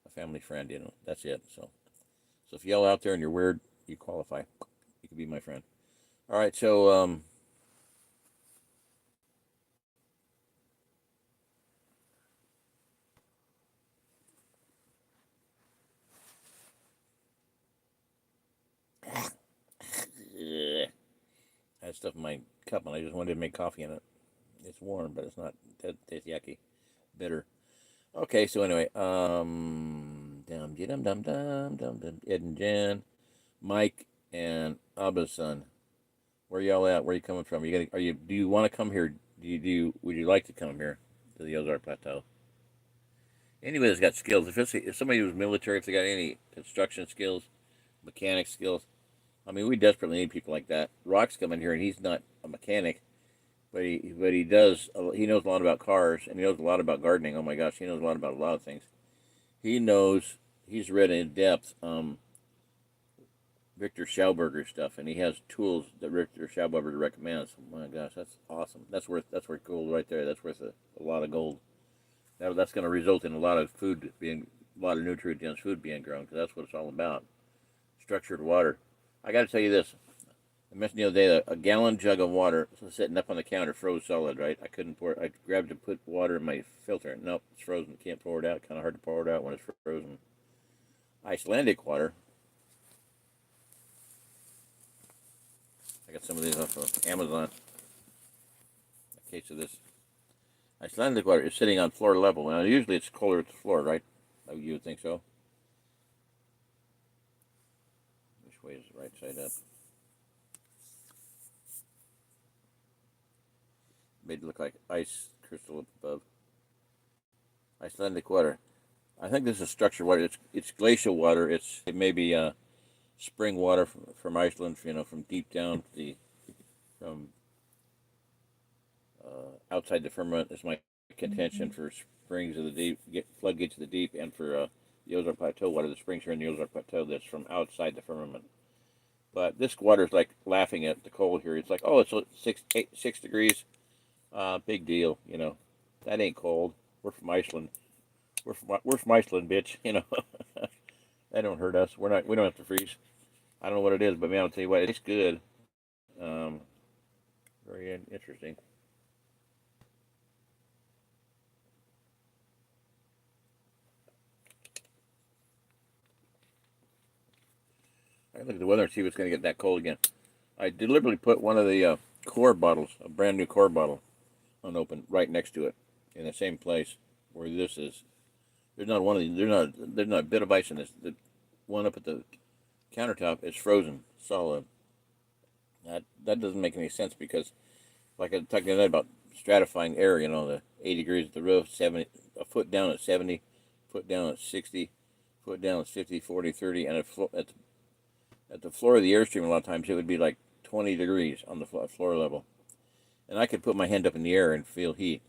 family friend. That's it. So if you yell out there and you're weird, you qualify. You can be my friend. All right. So I had stuff in my cup and I just wanted to make coffee in it. It's warm, but it's not. That tastes yucky, bitter. Okay. So anyway, dum dum dum dum dum dum. Ed and Jan, Mike and Abba's son. Where y'all at? Where you coming from? Do you want to come here? Would you like to come here to the Ozark Plateau? Anybody that's got skills, if somebody who's military, if they got any construction skills, mechanic skills, I mean, we desperately need people like that. Rock's coming here, and he's not a mechanic, but he does. He knows a lot about cars, and he knows a lot about gardening. Oh my gosh, he knows a lot of things. He knows. He's read in depth Victor Schauberger stuff, and he has tools that Victor Schauberger recommends. Oh my gosh, that's awesome. That's worth gold right there. That's worth a lot of gold. That's going to result in a lot of food being a lot of nutrient dense food being grown because that's what it's all about. Structured water. I got to tell you this. I mentioned the other day that a gallon jug of water sitting up on the counter froze solid. Right, I couldn't pour it. I grabbed to put water in my filter. Nope, it's frozen. Can't pour it out. Kind of hard to pour it out when it's frozen. Icelandic water. I got some of these off of Amazon. A case of this. Icelandic water is sitting on floor level. Now, usually it's colder at the floor, right? You would think so. Which way is the right side up? Made it look like ice crystal up above. Icelandic water. I think this is structured water. It's glacial water. It may be spring water from Iceland. From deep down from outside the firmament is my contention for springs of the deep, floodgates of the deep, and for the Ozark Plateau water. The springs here in the Ozark Plateau that's from outside the firmament. But this water is like laughing at the cold here. It's like, oh, it's 6 degrees. Big deal, That ain't cold. We're from Iceland. We're from Iceland, bitch. That don't hurt us. We don't have to freeze. I don't know what it is, but man, I'll tell you what, it's good. Um, Very interesting. I look at the weather and see if it's going to get that cold again. I deliberately put one of the core bottles, a brand new core bottle, unopened, right next to it, in the same place where this is. There's not one of these. There's not a bit of ice in this. The one up at the countertop is frozen, solid. That doesn't make any sense because, like I talked the other night about stratifying air, the 80 degrees at the roof, 70, a foot down at 70, foot down at 60, foot down at 50, 40, 30, and at the floor of the airstream, a lot of times it would be like 20 degrees on the floor level. And I could put my hand up in the air and feel heat.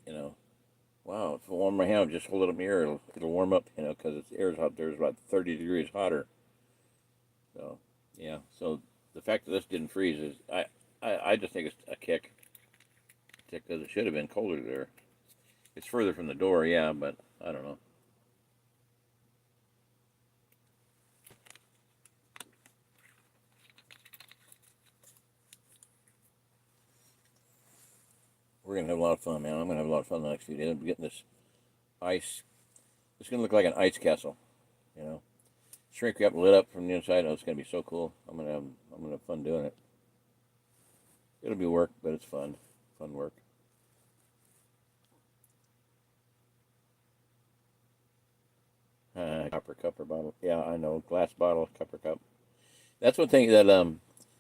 Wow, if I warm my hand, just hold it up in the air, it'll warm up, because the air's out there is about 30 degrees hotter. So, yeah, so the fact that this didn't freeze is, I just think it's a kick. Because it should have been colder there. It's further from the door, yeah, but I don't know. We're gonna have a lot of fun, man. I'm gonna have a lot of fun the next few days. I'm getting this ice. It's gonna look like an ice castle, you know. Shrink wrap lit up from the inside. Oh, it's gonna be so cool. I'm gonna have fun doing it. It'll be work, but it's fun. Fun work. Copper cup or bottle. Yeah, I know. Glass bottle, copper cup. That's one thing that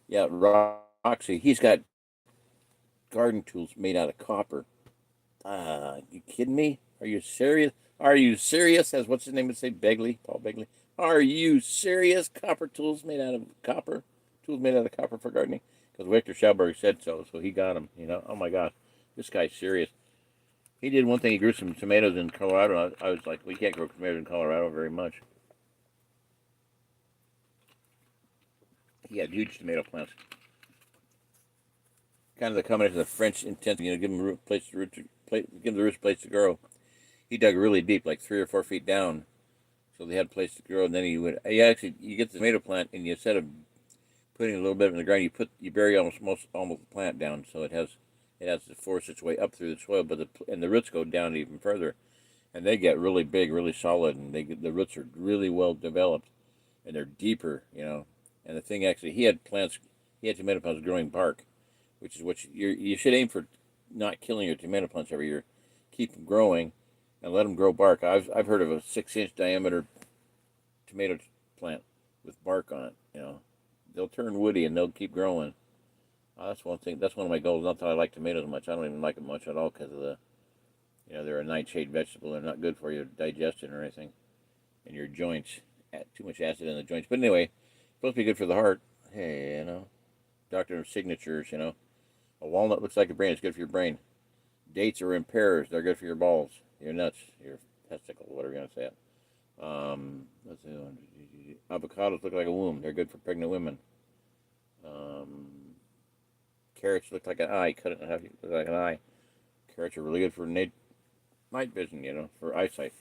yeah, Roxy. He's got garden tools made out of copper. You kidding me? Are you serious? Are you serious? As what's his name would say, Begley, Paul Begley. Are you serious? Copper tools made out of copper? Tools made out of copper for gardening? Because Victor Schauberg said so he got them. Oh my gosh, this guy's serious. He did one thing. He grew some tomatoes in Colorado. I was like, we can't grow tomatoes in Colorado very much. He had huge tomato plants. Kind of the combination of the French intent, give them a place to give them the roots place to grow. He dug really deep, like 3 or 4 feet down, so they had a place to grow. And then you get the tomato plant, and instead of putting a little bit in the ground, you bury almost the plant down, so it has to force its way up through the soil, but the roots go down even further, and they get really big, really solid, and the roots are really well developed, and they're deeper. And the thing actually, he had tomato plants growing bark, which is what you should aim for, not killing your tomato plants every year. Keep them growing, and let them grow bark. I've heard of a 6-inch diameter tomato plant with bark on it. They'll turn woody and they'll keep growing. That's one thing. That's one of my goals. Not that I like tomatoes much. I don't even like them much at all because of they're a nightshade vegetable. They're not good for your digestion or anything, and your joints. Too much acid in the joints. But anyway, supposed to be good for the heart. Hey, doctor of signatures. A walnut looks like a brain. It's good for your brain. Dates are in pears. They're good for your balls, your nuts, your testicle, whatever you're gonna say it. Let's see. Avocados look like a womb. They're good for pregnant women. Um, Carrots look like an eye. Cut it in half. Look like an eye. Carrots are really good for night vision. For eyesight.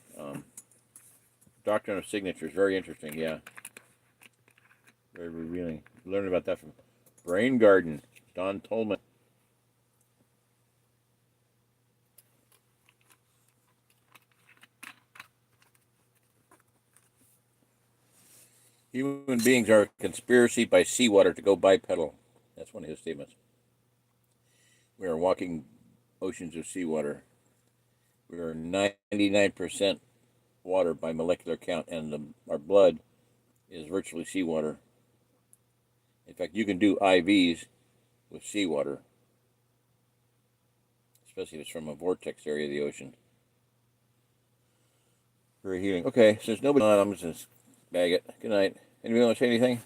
Doctrine of signatures. Very interesting. Yeah. Very revealing. Learned about that from Brain Garden. Don Tolman. Human beings are a conspiracy by seawater to go bipedal. That's one of his statements. We are walking oceans of seawater. We are 99% water by molecular count, and our blood is virtually seawater. In fact, you can do IVs with seawater, especially if it's from a vortex area of the ocean. Very healing. Okay, since nobody's on, I'm just going to bag it. Good night. Anybody want to say anything?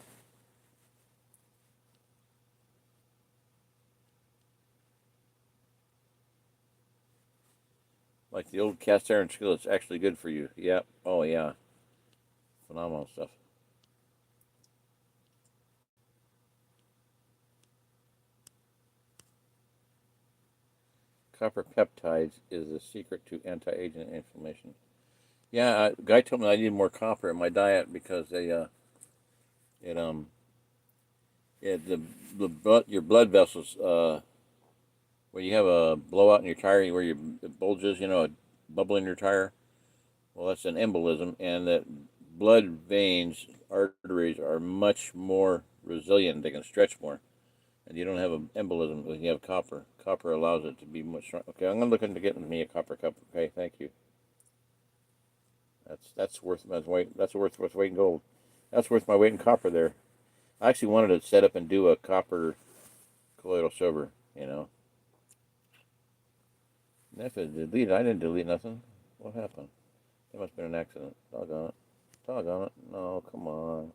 Like the old cast iron skillet's actually good for you. Yeah. Oh, yeah. Phenomenal stuff. Copper peptides is the secret to anti-aging inflammation. Yeah, a guy told me I need more copper in my diet because it it your blood vessels when you have a blowout in your tire where it bulges, a bubble in your tire. Well, that's an embolism, and that blood veins, arteries are much more resilient. They can stretch more, and you don't have an embolism when you have copper. Copper allows it to be much stronger. Okay, I'm gonna look into getting me a copper cup. Okay, thank you. That's worth my weight. That's worth weight in gold. That's worth my weight in copper there. I actually wanted to set up and do a copper colloidal silver. If it deleted, I didn't delete nothing. What happened? It must have been an accident. Doggone it. Doggone it. No, come on.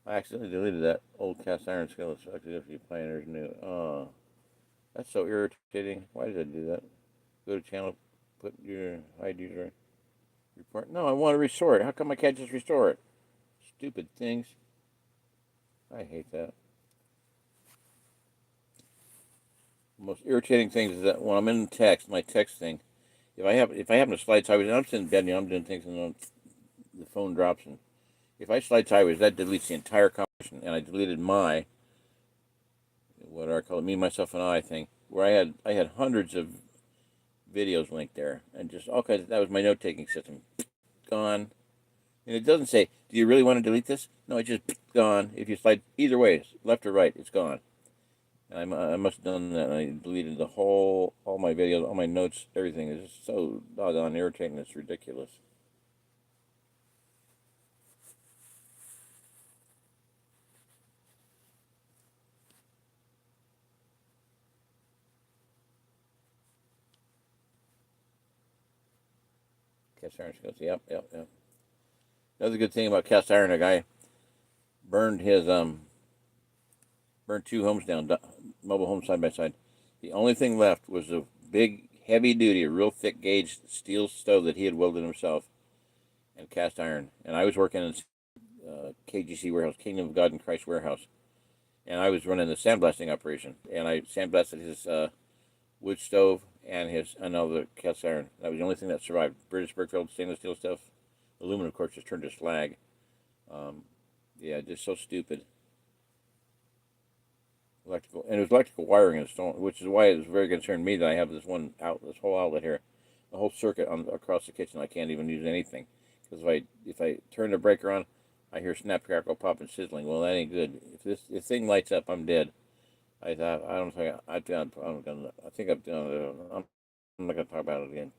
I accidentally deleted that old cast iron skillet. So actually, if you pioneers new. Oh, that's so irritating. Why did I do that? Go to channel, put your hide user report. No, I want to restore it. How come I can't just restore it? Stupid things. I hate that. The most irritating thing is that when I'm in text, my text thing, if I happen to slide sideways, and I'm sitting in bed, I'm doing things, and the phone drops, and if I slide sideways, that deletes the entire conversation. And I deleted my what I call it, me, myself, and I thing, where I had hundreds of videos linked there, and just all kinds. That was my note taking system, gone. And it doesn't say, "Do you really want to delete this?" No, it's just gone. If you slide either way, left or right, it's gone. And I must have done that. I deleted all my videos, all my notes, everything. It's just so doggone irritating. It's ridiculous. Cast iron skills. Yep, yep, yep. Another good thing about cast iron, a guy burned burned two homes down, mobile homes side by side. The only thing left was a big, heavy duty, real thick gauge steel stove that he had welded himself and cast iron. And I was working in KGC warehouse, Kingdom of God in Christ warehouse, and I was running the sandblasting operation. And I sandblasted his wood stove and his another cast iron. That was the only thing that survived. British Berkfield stainless steel stuff. Aluminum, of course, just turned to slag. Um, yeah, just so stupid. Electrical, and it was electrical wiring installed, which is why it was very concerned me that I have this whole outlet here, the whole circuit across the kitchen. I can't even use anything because if I turn the breaker on, I hear snap, crackle, pop, and sizzling. Well, that ain't good. If thing lights up, I'm dead. I thought I don't think I've done. I think I've done. I'm not gonna talk about it again.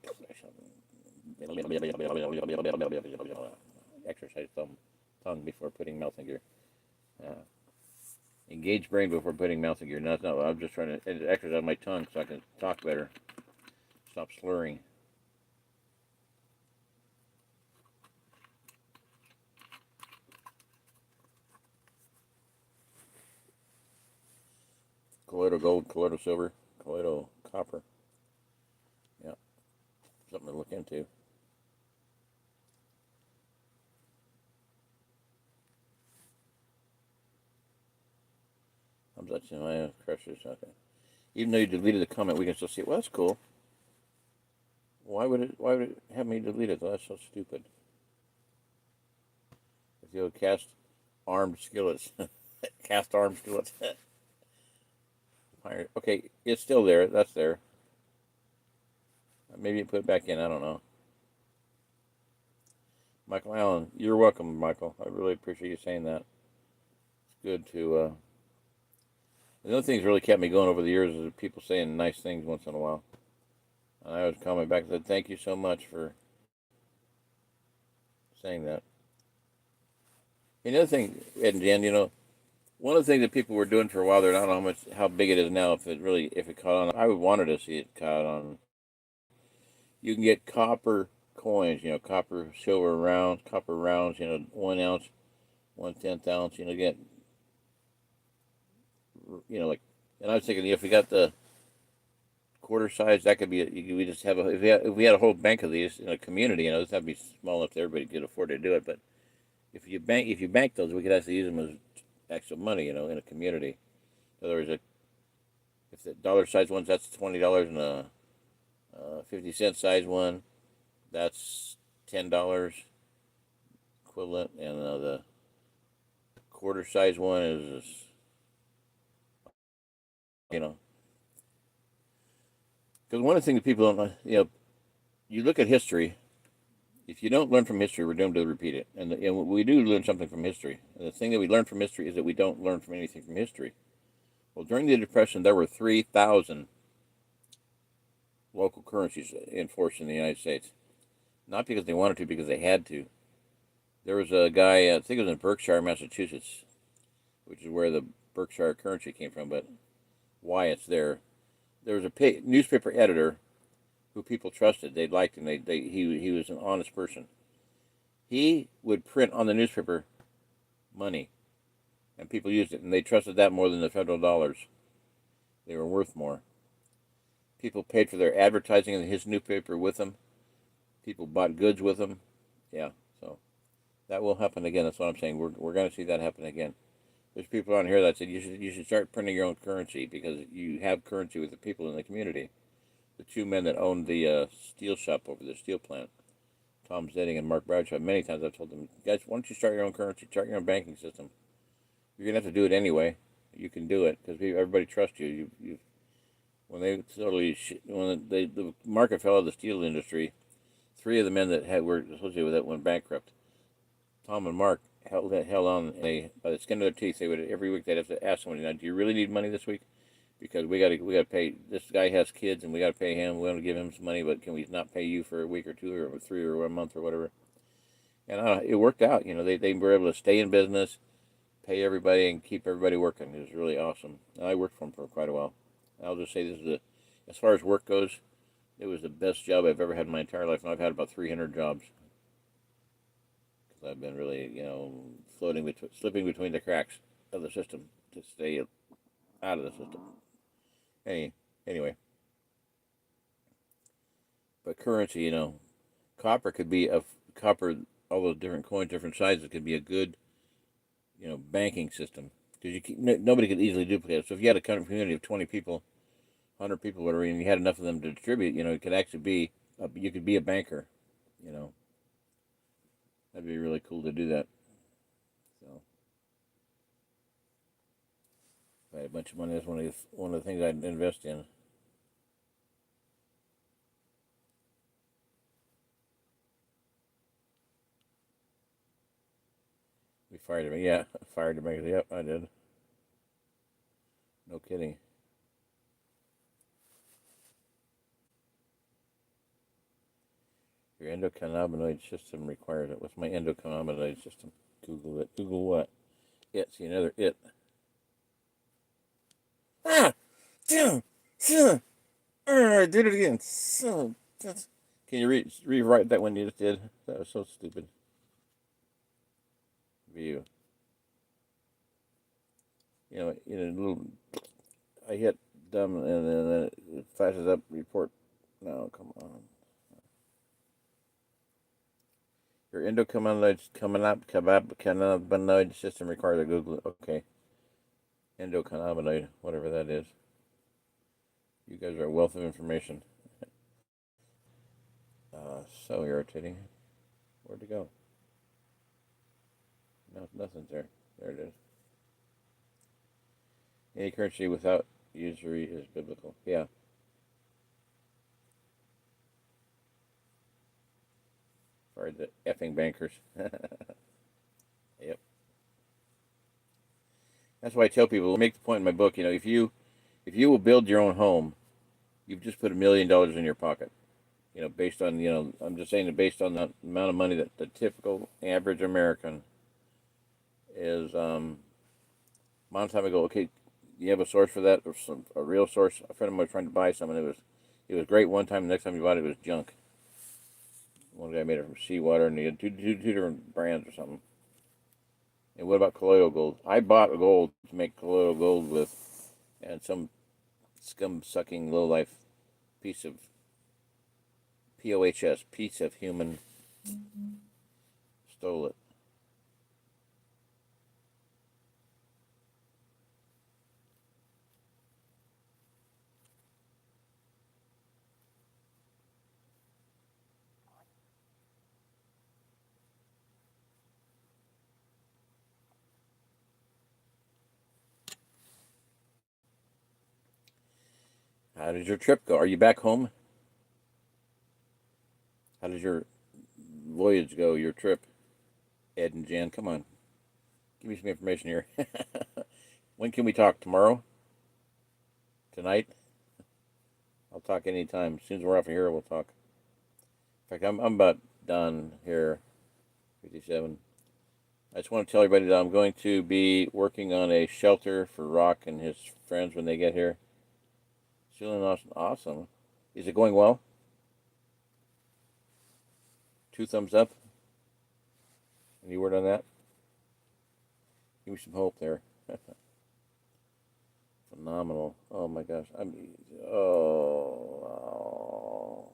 Exercise tongue before putting mouth in gear. Engage brain before putting mouth in gear. No, no, I'm just trying to exercise my tongue so I can talk better. Stop slurring. Colloidal gold, colloidal silver, colloidal copper. Yeah, something to look into. I'm touching my crushes. Okay. Even though you deleted the comment, we can still see it. Well, that's cool. Why would it? Why would it have me delete it? Though? That's so stupid. If you cast armed skillets, cast armed skillets. Okay, it's still there. That's there. Maybe you put it back in. I don't know. Michael Allen, you're welcome, Michael. I really appreciate you saying that. It's good to. Another thing that's really kept me going over the years is people saying nice things once in a while. And I always comment back and said, "Thank you so much for saying that." Another thing, Ed and Jan, one of the things that people were doing for a while there, I don't know how big it is now. If it caught on, I would wanted to see it caught on. You can get copper coins, copper, silver rounds, copper rounds, 1 ounce, 1/10 ounce, get, like, and I was thinking if we got the quarter size, that could be, we just have if we had a whole bank of these in a community, this would be small enough that everybody could afford to do it. But if you bank those, we could actually use them as actual money, in a community. In other words, if the dollar size ones, that's $20, and a 50-cent size one, that's $10 equivalent, and the quarter size one is, because one of the things that people don't, you look at history. If you don't learn from history, we're doomed to repeat it. And we do learn something from history. And the thing that we learn from history is that we don't learn from anything from history. Well, during the Depression, there were 3,000 local currencies enforced in the United States. Not because they wanted to, because they had to. There was a guy, I think it was in Berkshire, Massachusetts, which is where the Berkshire currency came from, but why it's there. There was a newspaper editor who people trusted. They liked him. He was an honest person. He would print on the newspaper money, and people used it, and they trusted that more than the federal dollars. They were worth more. People paid for their advertising in his newspaper with them. People bought goods with them. Yeah, so that will happen again. That's what I'm saying. We're going to see that happen again. There's people on here that said you should start printing your own currency because you have currency with the people in the community. The two men that owned the steel shop over the steel plant, Tom Zetting and Mark Bradshaw, many times I've told them, guys, why don't you start your own currency, start your own banking system? You're gonna have to do it anyway. You can do it because everybody trusts you. When the market fell out of the steel industry, three of the men that were associated with it went bankrupt. Tom and Mark held on by the skin of their teeth. They would every week they'd have to ask somebody, now, do you really need money this week? Because we got to pay. This guy has kids, and we got to pay him. We want to give him some money, but can we not pay you for a week or two or three or a month or whatever? And it worked out. They were able to stay in business, pay everybody, and keep everybody working. It was really awesome. And I worked for them for quite a while. I'll just say as far as work goes, it was the best job I've ever had in my entire life, and I've had about 300 jobs because I've been really, slipping between the cracks of the system to stay out of the system. Anyway, but currency, copper could be copper. All those different coins, different sizes, could be a good, banking system because nobody could easily duplicate it. So if you had a community of 20 people, 100 people, whatever, and you had enough of them to distribute, it could actually be you could be a banker. That'd be really cool to do that. So, if I had a bunch of money, that's one of the things I'd invest in. We fired him. Yeah, fired him. Yep, I did. No kidding. Your endocannabinoid system requires it. What's my endocannabinoid system? Google it. Google what? It. See another it. Ah, damn, damn. I did it again. So, can you rewrite that one you just did? That was so stupid. View. Little. I hit dumb, and then it flashes up report. No, come on. Your endocannabinoid cannabinoid system requires a Google. Okay, endocannabinoid, whatever that is. You guys are a wealth of information. So irritating. Where'd it go? No, nothing's there. There it is. Any currency without usury is biblical. Yeah. Sorry, the effing bankers. Yep. That's why I tell people. Make the point in my book. If you will build your own home, you've just put $1 million in your pocket. Based on I'm just saying that based on the amount of money that the typical average American is. A long time ago, okay, you have a source for that, or a real source. A friend of mine was trying to buy some, and it was great one time. The next time he bought it, it was junk. One guy made it from seawater, and he had two different brands or something. And what about colloidal gold? I bought gold to make colloidal gold with, and some scum sucking low life piece of POHS, piece of human, stole it. How did your trip go? Are you back home? How did your voyage go? Your trip, Ed and Jan? Come on, give me some information here. When can we talk? Tomorrow? Tonight? I'll talk anytime. As soon as we're off of here, we'll talk. In fact, I'm about done here. 57. I just want to tell everybody that I'm going to be working on a shelter for Rock and his friends when they get here. Feeling awesome. Awesome. Is it going well? 2 thumbs up. Any word on that? Give me some hope there. Phenomenal. Oh my gosh. Oh.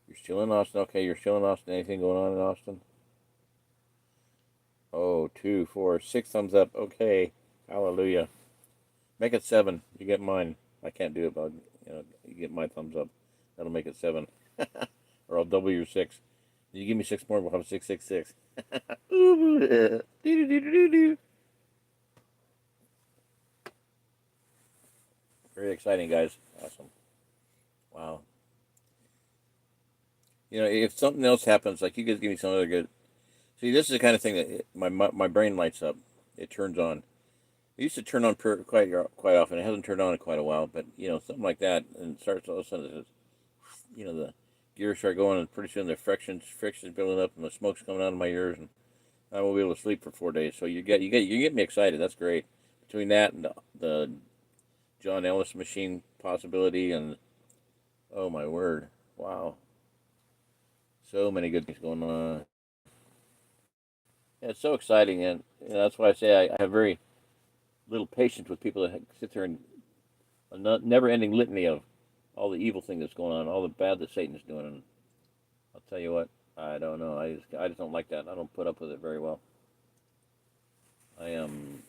You're still in Austin. Okay, you're still in Austin. Anything going on in Austin? Oh, 2, 4, 6 thumbs up. Okay. Hallelujah. Make it 7. You get mine. I can't do it, but you get my thumbs up. That'll make it 7. Or I'll double your 6. You give me 6 more, we'll have 666. Very exciting, guys. Awesome. Wow. If something else happens, like you guys give me some other good. See, this is the kind of thing that my brain lights up. It turns on. It used to turn on quite often. It hasn't turned on in quite a while, but something like that, and it starts all of a sudden. The gears start going, and pretty soon the friction's building up, and the smoke's coming out of my ears, and I won't be able to sleep for 4 days. So you get me excited. That's great. Between that and the John Ellis machine possibility, and oh my word, wow, so many good things going on. Yeah, it's so exciting, and that's why I say I have very little patience with people that sit there and a never-ending litany of all the evil thing that's going on, all the bad that Satan's doing. And I'll tell you what, I don't know. I just don't like that. I don't put up with it very well. I am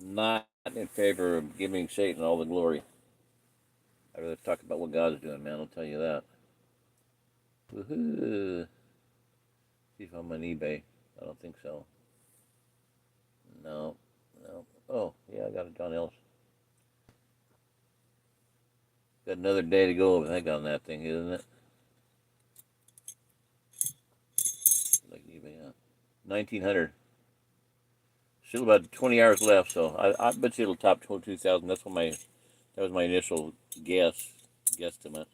not in favor of giving Satan all the glory. I'd rather talk about what God's doing, man. I'll tell you that. Woohoo! See if I'm on eBay. I don't think so. No, no. Oh, yeah, I got a John Ellis. Got another day to go, I think, on that thing, isn't it? Like eBay, yeah. 1900. Still about 20 hours left, so I bet you it'll top 22,000. That was my initial guesstimate.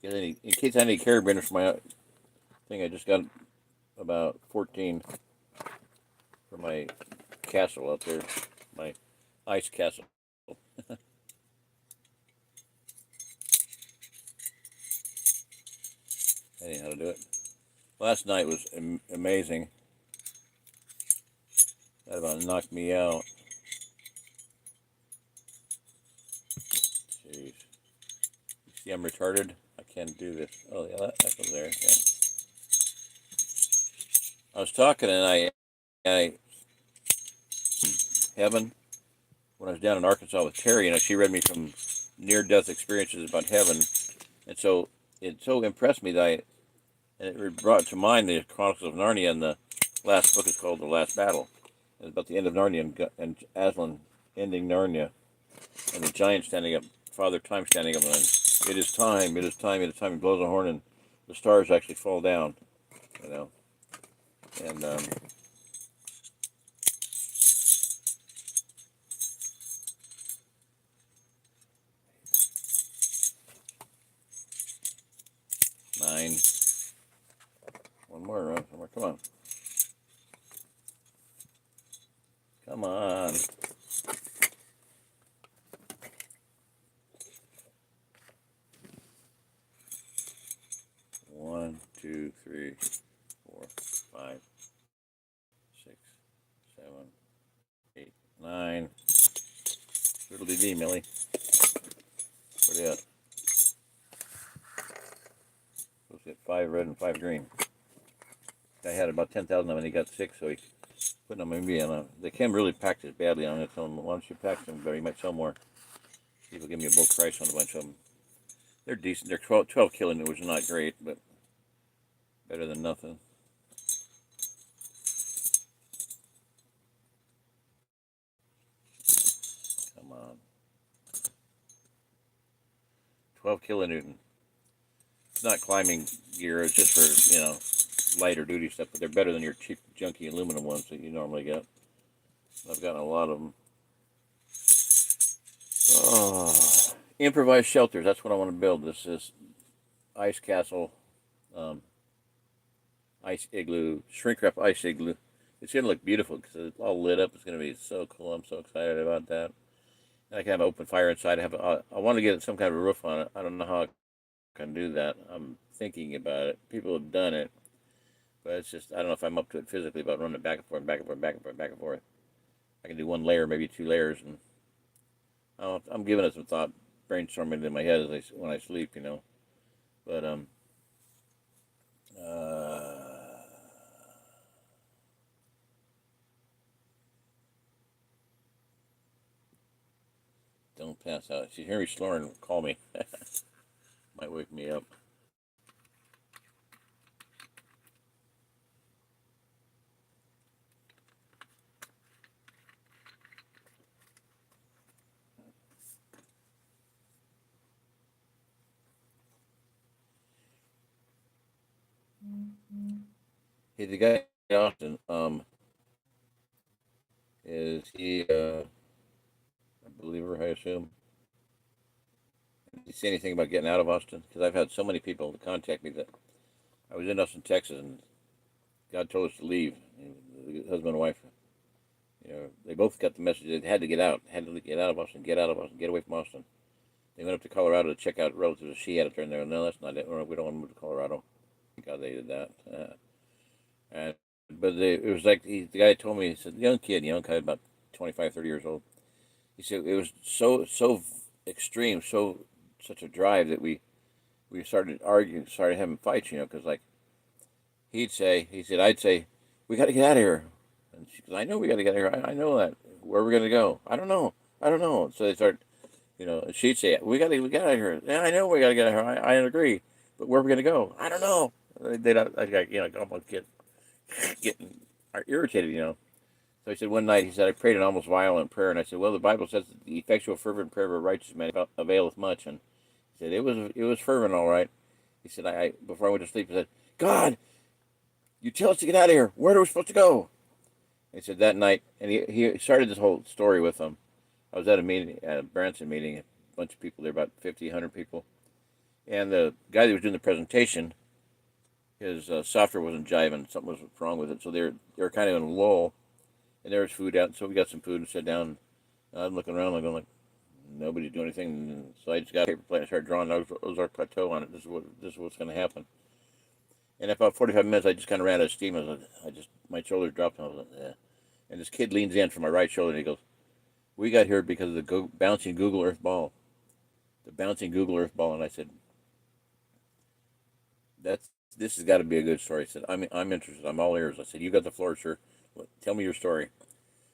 In case I need carabiners for my thing, I just got about 14 for my castle out there, my ice castle. I didn't know how to do it. Last night was amazing. That about knocked me out. Jeez. You see, I'm retarded. I can't do this. Oh, yeah, that was there. Yeah. I was talking, and I heaven when I was down in Arkansas with Terry, and she read me from near-death experiences about heaven, and so it so impressed me that and it brought to mind the Chronicles of Narnia, and the last book is called The Last Battle. It's about the end of Narnia and Aslan ending Narnia, and the giant standing up, Father Time standing up, and it is time, it is time, it is time. He blows a horn, and the stars actually fall down, you know, and 9. One more, run, one more. Come on, come on. One, two, three, 4, 5, 6, 7, 8, 9. Riddle dee Millie. Where they at? Supposed to get 5 red and 5 green. Guy had about 10,000 of them, and he got 6, so he put them in me. They came really packed it badly. I'm going to tell him, why don't you pack them better? You might sell more. People give me a bulk price on a bunch of them. They're decent. They're 12 kilonewtons, which is not great, but better than nothing. Come on. 12 kilonewton. It's not climbing gear. It's just for, lighter duty stuff, but they're better than your cheap, junky aluminum ones that you normally get. I've gotten a lot of them. Oh, improvised shelters. That's what I want to build. This is ice castle, ice igloo, shrink wrap ice igloo. It's going to look beautiful because it's all lit up. It's going to be so cool. I'm so excited about that. And I can have an open fire inside. I want to get some kind of a roof on it. I don't know how I can do that. I'm thinking about it. People have done it, but it's just I don't know if I'm up to it physically. About running it back and forth, back and forth, back and forth, back and forth. I can do one layer, maybe 2 layers, and I'm giving it some thought, brainstorming in my head when I sleep, But uh, don't pass out. If you hear me snoring, call me. Might wake me up. Hey, the guy in Austin, is he a believer? I assume. Did he say anything about getting out of Austin? Because I've had so many people contact me that I was in Austin, Texas, and God told us to leave. The husband and wife, they both got the message. They had to get out. Had to get out of Austin. Get out of Austin. Get away from Austin. They went up to Colorado to check out relatives she had up there. And they're, no, that's not it. We don't want to move to Colorado. Thank God they did that. And but it was like the guy told me. He said, young kid, about 25, 30 years old. He said it was so extreme, such a drive that we started arguing, started having fights, because like he said, I'd say, we got to get out of here. And she goes, I know we got to get out of here. I know that. Where are we going to go? I don't know. I don't know. So they start, she'd say, we got to get out of here. Yeah, I know we got to get out of here. I agree. But where are we going to go? I don't know. They don't, almost getting irritated. So he said one night, he said, I prayed an almost violent prayer. And I said, well, the Bible says that the effectual fervent prayer of a righteous man availeth much. And he said, it was fervent, all right. He said, before I went to sleep, he said, God, you tell us to get out of here. Where are we supposed to go? He said that night, and he started this whole story with them. I was at a meeting, at a Branson meeting, a bunch of people there, about 50, 100 people. And the guy that was doing the presentation, his software wasn't jiving. Something was wrong with it. So they're kind of in a lull, and there was food out. So we got some food and sat down. And I'm looking around, like, nobody's doing anything. And so I just got a paper plate and started drawing Ozark Plateau on it. This is what's going to happen. And about 45 minutes, I just kind of ran out of steam. My shoulders dropped, and I was like, yeah. And this kid leans in from my right shoulder, and he goes, "We got here because of the bouncing Google Earth ball, the bouncing Google Earth ball." And I said, this has got to be a good story." He said, I'm interested. I'm all ears." I said, "You got the floor, sir. Tell me your story."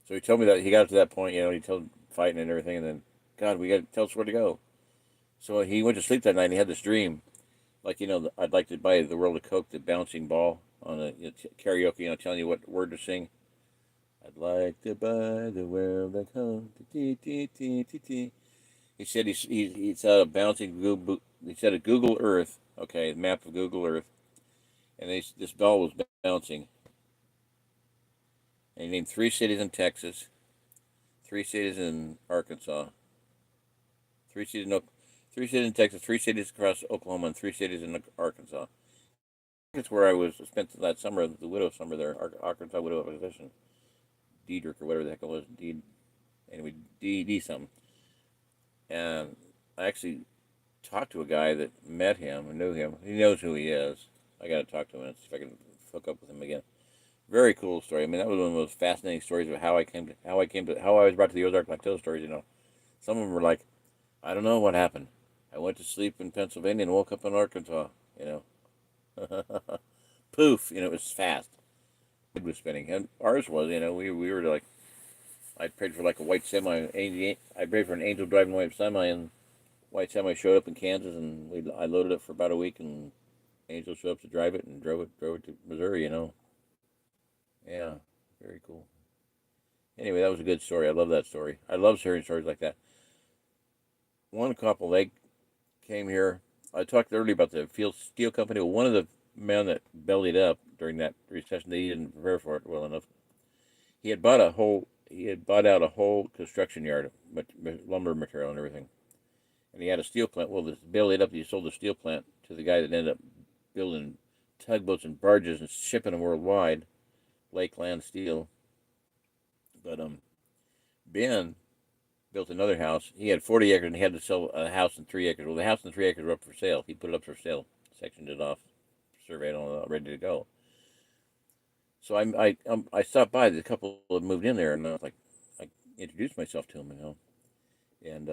So he told me that he got to that point, he told fighting and everything, and then, God, we got to tell us where to go. So he went to sleep that night, and he had this dream, like, I'd like to buy the World of Coke, the bouncing ball on a karaoke, telling you what word to sing. I'd like to buy the World of Coke. He said he saw a bouncing Google. He said a Google Earth. Okay, map of Google Earth, and this ball was bouncing. And he named 3 cities in Texas, 3 cities in Arkansas, 3 cities in Texas, 3 cities across Oklahoma, and 3 cities in Arkansas. That's where I spent that summer, the widow summer there, Arkansas widow position, Diedrich or whatever the heck it was, anyway, D something. And I actually talked to a guy that met him and knew him. He knows who he is. I got to talk to him and see if I can hook up with him again. Very cool story. I mean, that was one of the most fascinating stories of how I was brought to the Ozark Plateau stories. Some of them were like, I don't know what happened. I went to sleep in Pennsylvania and woke up in Arkansas. Poof. It was fast. It was spinning, and ours was. We were like, I prayed for like a white semi. I prayed for an angel driving white semi, and white semi showed up in Kansas, and I loaded it for about a week, and angel showed up to drive it, and drove it to Missouri. Yeah, very cool. Anyway, that was a good story. I love that story. I love hearing stories like that. One couple, they came here. I talked earlier about the Field Steel Company. One of the men that bellied up during that recession, they didn't prepare for it well enough. He had bought out a whole construction yard, lumber material and everything, and he had a steel plant. Well, this bellied up. He sold the steel plant to the guy that ended up building tugboats and barges and shipping them worldwide, Lakeland Steel. But Ben built another house. He had 40 acres and he had to sell a house and 3 acres. Well, the house and 3 acres were up for sale. He put it up for sale, sectioned it off, surveyed all ready to go. So I stopped by. The couple had moved in there, and I introduced myself to him, and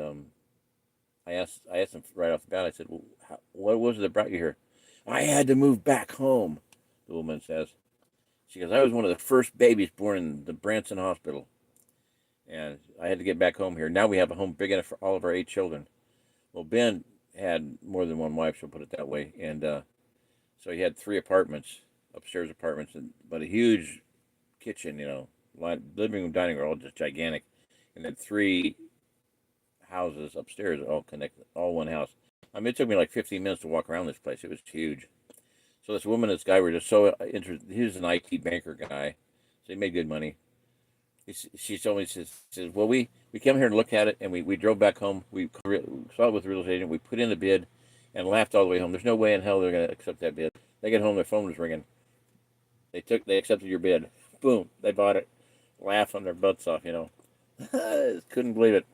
I asked him right off the bat. I said, "Well, what was it that brought you here?" "I had to move back home," the woman says. She goes, "I was one of the first babies born in the Branson Hospital, and I had to get back home here. Now we have a home big enough for all of our 8 children." Well, Ben had more than one wife, she'll put it that way, and so he had 3 apartments, upstairs apartments, but a huge kitchen, living room, dining room, all just gigantic, and then 3 houses upstairs, all connected, all one house. I mean, it took me like 15 minutes to walk around this place. It was huge. So this woman and this guy were just so interested. He was an IT banker guy, so he made good money. She told me, she says, "Well, we came here and looked at it, and we drove back home. We saw it with the real estate agent. We put in the bid and laughed all the way home. There's no way in hell they're going to accept that bid." They get home, their phone was ringing. They accepted your bid. Boom, they bought it. Laughed on their butts off, Couldn't believe it.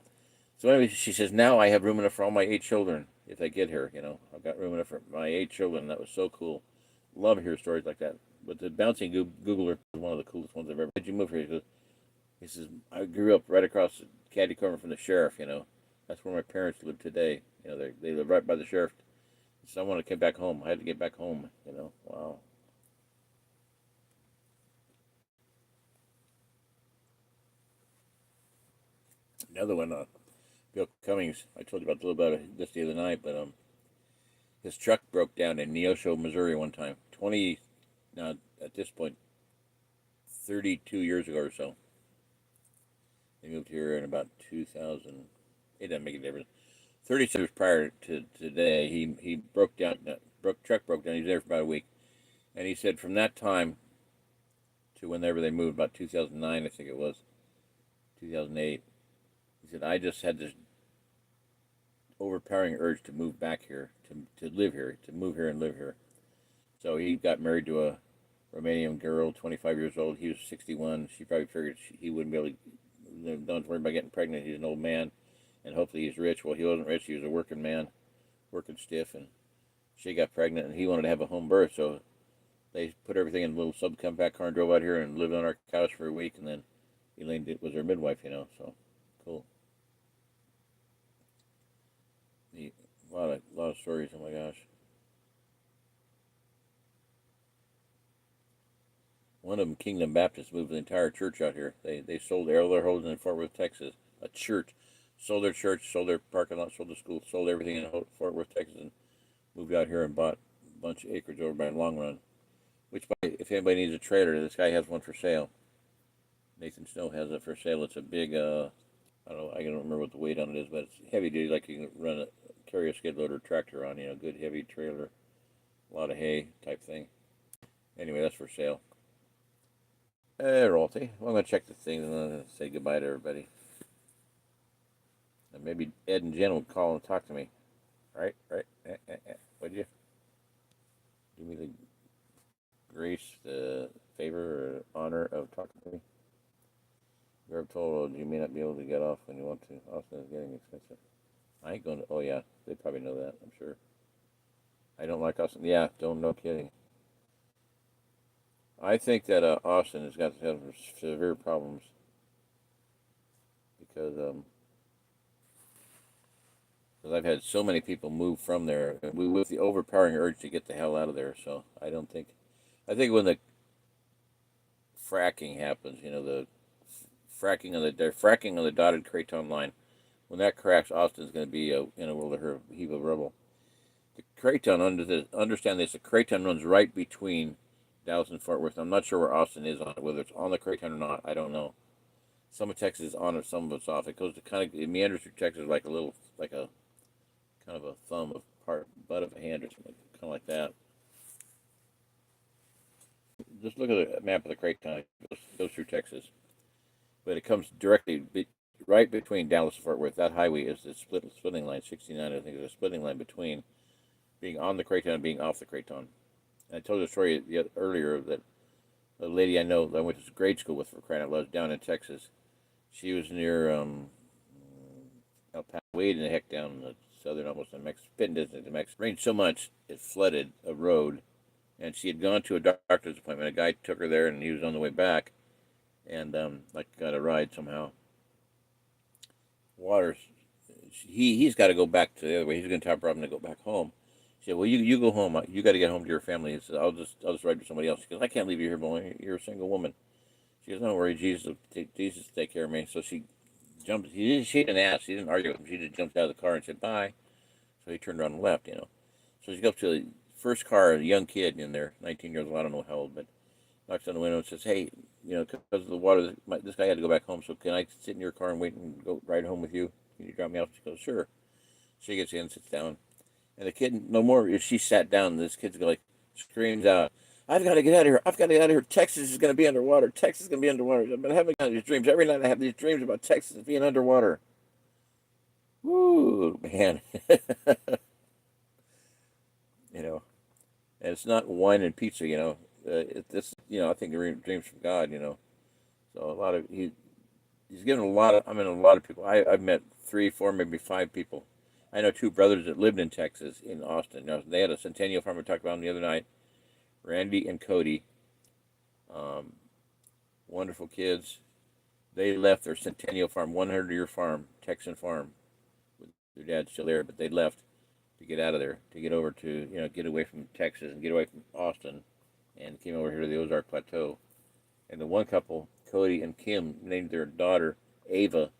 So anyway, she says, "Now I have room enough for all my 8 children if they get here. I've got room enough for my 8 children." That was so cool. Love to hear stories like that. But the bouncing Googler is one of the coolest ones I've ever. Did you move here? He says, "I grew up right across the caddy corner from the sheriff. That's where my parents live today. They live right by the sheriff. So I want to get back home. I had to get back home. Wow." Another one, Bill Cummings. I told you about a little bit of this the other night, but his truck broke down in Neosho, Missouri one time. Now at this point, 32 years ago or so. They moved here in about 2000. It doesn't make a difference. 36 years prior to today, he broke down. Truck broke down. He was there for about a week, and he said from that time to whenever they moved, about 2009, I think it was, 2008. He said, "I just had this overpowering urge to move back here to live here, to move here and live here. So he got married to a Romanian girl, 25 years old. He was 61. She probably figured he wouldn't be able to, don't worry about getting pregnant. He's an old man, and hopefully he's rich. Well, he wasn't rich. He was a working man, working stiff, and she got pregnant, and he wanted to have a home birth. So they put everything in a little subcompact car and drove out here and lived on our couch for a week, and then Elaine was her midwife, so cool. A lot of stories. Oh my gosh. One of them, Kingdom Baptist, moved the entire church out here. They sold all their holdings in Fort Worth, Texas. A church. Sold their church, sold their parking lot, sold the school, sold everything in Fort Worth, Texas, and moved out here and bought a bunch of acreage over by Long Run. Which, if anybody needs a trailer, this guy has one for sale. Nathan Snow has it for sale. It's a big, I don't remember what the weight on it is, but it's heavy duty, like you can carry a skid loader tractor on, good heavy trailer, a lot of hay type thing. Anyway, that's for sale. Hey, Rolty. Well, I'm going to check the thing and then say goodbye to everybody. And maybe Ed and Jen will call and talk to me. Right? Would you? Do me the grace, the favor, or honor of talking to me? You're told you may not be able to get off when you want to. Austin is getting expensive. I ain't going to. Oh, yeah. They probably know that, I'm sure. I don't like Austin. Yeah, no kidding. I think that Austin has got some severe problems because I've had so many people move from there with the overpowering urge to get the hell out of there. So I think when the fracking happens, the fracking on the dotted Creighton line, when that cracks, Austin's going to be in a world of heap of rubble. The Creighton, understand this, the Creighton runs right between Dallas and Fort Worth. I'm not sure where Austin is on it, whether it's on the Creighton or not. I don't know. Some of Texas is on it, some of it's off. It goes to it meanders through Texas like a kind of a thumb of butt of a hand or something, kind of like that. Just look at the map of the Creighton. It goes through Texas, but it comes directly right between Dallas and Fort Worth. That highway is the splitting line. 69, I think, is a splitting line between being on the Creighton and being off the Creighton. And I told you a story earlier that a lady I know that I went to grade school with, for crying out loud, down in Texas. She was near El Paso, way in the heck down in the southern, almost in Mexico, spitting distance to Mexico. It rained so much it flooded a road, and she had gone to a doctor's appointment. A guy took her there, and he was on the way back, and got a ride somehow. Water's he's got to go back to the other way. He's going to top Robin to go back home. She said, "Well, you go home. You got to get home to your family." He said, "I'll just ride with somebody else." She goes, "I can't leave you here, boy. You're a single woman." She goes, "Don't worry, Jesus will take care of me." So she jumped. She didn't ask. She didn't argue with him. She just jumped out of the car and said, "Bye." So he turned around and left. So she goes up to the first car, a young kid in there, 19 years old. I don't know how old, but knocks on the window and says, "Hey, because of the water, this guy had to go back home. So can I sit in your car and wait and go ride home with you? Can you drop me off?" She goes, "Sure." She gets in, sits down. And the kid, no more, she sat down, this kid's screams out, "I've got to get out of here. I've got to get out of here. Texas is going to be underwater. Texas is going to be underwater. I've been having these dreams. Every night I have these dreams about Texas being underwater." Woo, man. And it's not wine and pizza, I think dreams from God, So he's given a lot of, a lot of people. I've met 3, 4, maybe 5 people. I know 2 brothers that lived in Texas, in Austin. They had a Centennial farm we talked about them the other night. Randy and Cody, wonderful kids. They left their Centennial farm, 100-year farm, Texan farm. Their dad's still there, but they left to get out of there, to get over to, get away from Texas and get away from Austin, and came over here to the Ozark Plateau. And the one couple, Cody and Kim, named their daughter Ava,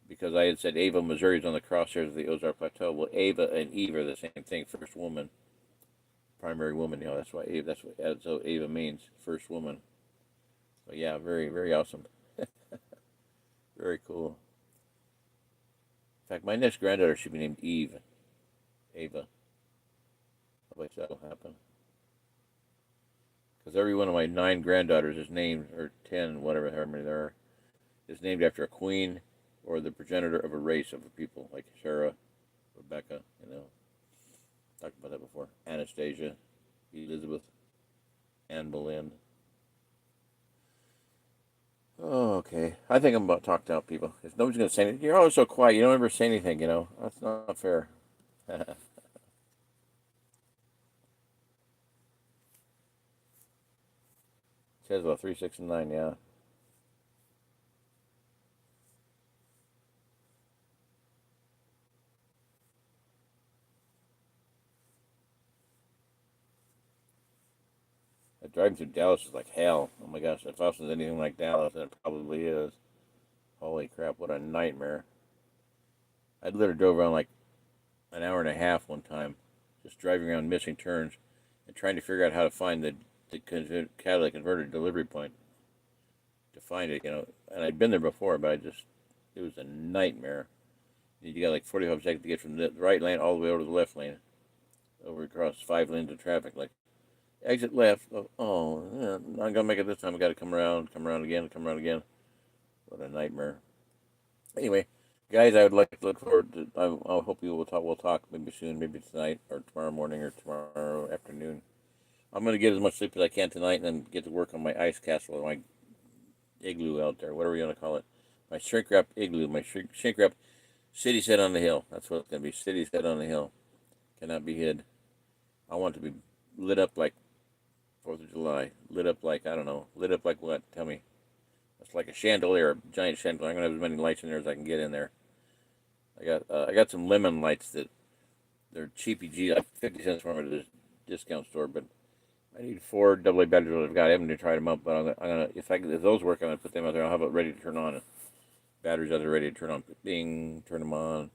because I had said Ava, Missouri is on the crosshairs of the Ozark Plateau. Well, Ava and Eve are the same thing, first woman, primary woman. That's why that's what Ava means, first woman. So yeah, very, very awesome. Very cool. In fact, my next granddaughter should be named Ava. I wish that'll happen. Because every one of my 9 granddaughters is named, or 10, whatever, however many there are, is named after a queen or the progenitor of a race of people, like Sarah, Rebecca, Talked about that before. Anastasia, Elizabeth, Anne Boleyn. Oh, okay. I think I'm about talked out, people. If nobody's going to say anything, you're always so quiet. You don't ever say anything, you know. That's not fair. Says about 3, 6, and 9, yeah. Driving through Dallas is like hell. Oh my gosh, if Austin's anything like Dallas, then it probably is. Holy crap, what a nightmare. I literally drove around like an hour and a half one time, just driving around missing turns and trying to figure out how to find the catalytic converter delivery point to find it, you know. And I'd been there before, but it was a nightmare. You got like 45 seconds to get from the right lane all the way over to the left lane, over across 5 lanes of traffic. Like, exit left. Oh, yeah, I'm not gonna make it this time. I got to come around again, come around again. What a nightmare. Anyway, guys, I would like to look forward to. I hope you will talk. We'll talk maybe soon, maybe tonight or tomorrow morning or tomorrow afternoon. I'm gonna get as much sleep as I can tonight, and then get to work on my ice castle, my igloo out there, whatever you want to call it. My shrink wrap igloo, my shrink wrap city set on the hill. That's what it's gonna be. City set on the hill. Cannot be hid. I want it to be lit up like 4th of July. Lit up like, I don't know. Lit up like what? Tell me. It's like a chandelier, a giant chandelier. I'm gonna have as many lights in there as I can get in there. I got some lemon lights that they're cheapy G, like 50 cents from a discount store. But I need 4 AA batteries. I've got. I haven't even tried them up, but I'm gonna if those work, I'm gonna put them out there. I'll have it ready to turn on. Batteries out there ready to turn on. Bing, turn them on.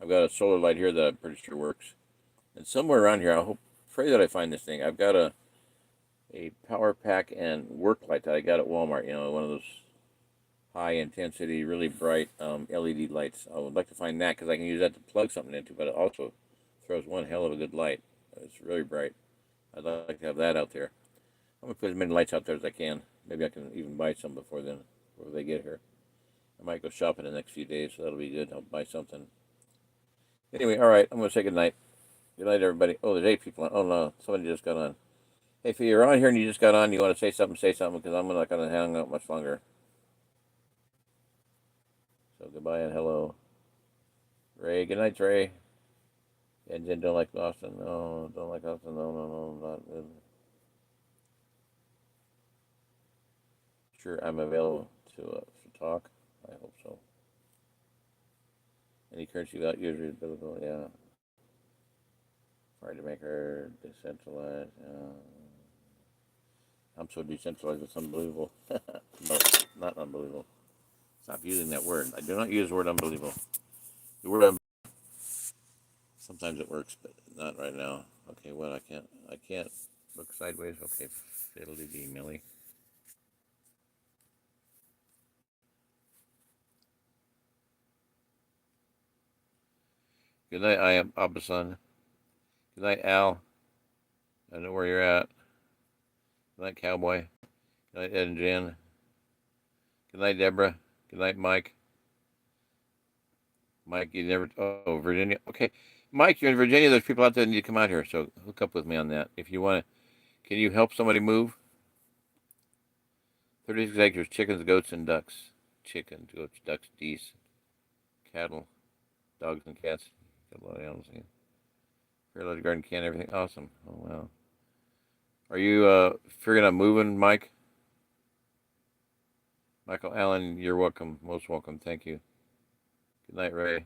I've got a solar light here that I'm pretty sure works. And somewhere around here, pray that I find this thing. I've got a power pack and work light that I got at Walmart. You know, one of those high intensity, really bright LED lights. I would like to find that because I can use that to plug something into, but it also throws one hell of a good light. It's really bright. I'd like to have that out there. I'm gonna put as many lights out there as I can. Maybe I can even buy some before they get here. I might go shopping in the next few days, so that'll be good. I'll buy something. Anyway, all right. I'm gonna say good night. Good night, everybody. Oh, there's 8 people on. Oh no, somebody just got on. Hey, if you're on here and you just got on, you want to say something, because I'm not going to hang out much longer. So goodbye and hello. Ray, good night, Ray. And Jen, don't like Austin. No, don't like Austin. No, not. Sure, I'm available to talk. I hope so. Any currency without usually biblical, yeah. Hard to make her decentralized. I'm so decentralized, it's unbelievable. No, not unbelievable. Stop using that word. I do not use the word unbelievable. The word sometimes it works, but not right now. Okay, what I can't look sideways. Okay, fiddly dee Millie. Good night, I am Abasan. Good night, Al. I know where you're at. Good night, Cowboy. Good night, Ed and Jen. Good night, Deborah. Good night, Mike. Mike, you never. Oh, Virginia. Okay, Mike, you're in Virginia. There's people out there that need to come out here. So hook up with me on that. If you want to, can you help somebody move? 36 acres, chickens, goats, and ducks. Chickens, goats, ducks, geese, cattle, dogs, and cats. Got a lot of animals again. Fairlight garden can, everything. Awesome. Oh, wow. Are you figuring out moving, Mike? Michael Allen, you're welcome. Most welcome. Thank you. Good night, Ray.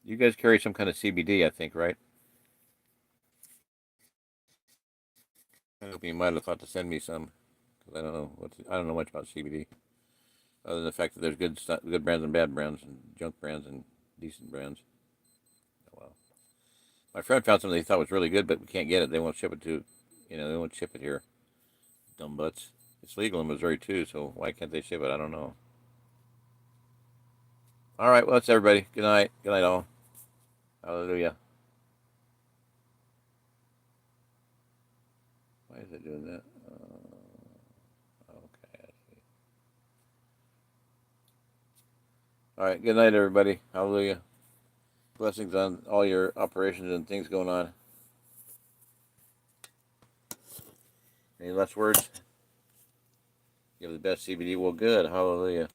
You guys carry some kind of CBD, I think, right? I hope you might have thought to send me some, because I don't know much about CBD, other than the fact that there's good brands and bad brands, and junk brands and decent brands. Oh, well, my friend found something he thought was really good, but we can't get it. They won't ship it they won't ship it here. Dumb butts. It's legal in Missouri too, so why can't they ship it? I don't know. All right, well, that's everybody. Good night. Good night, all. Hallelujah. Why is it doing that? Okay, I see. All right. Good night, everybody. Hallelujah. Blessings on all your operations and things going on. Any last words? You have the best CBD. Well, good. Hallelujah.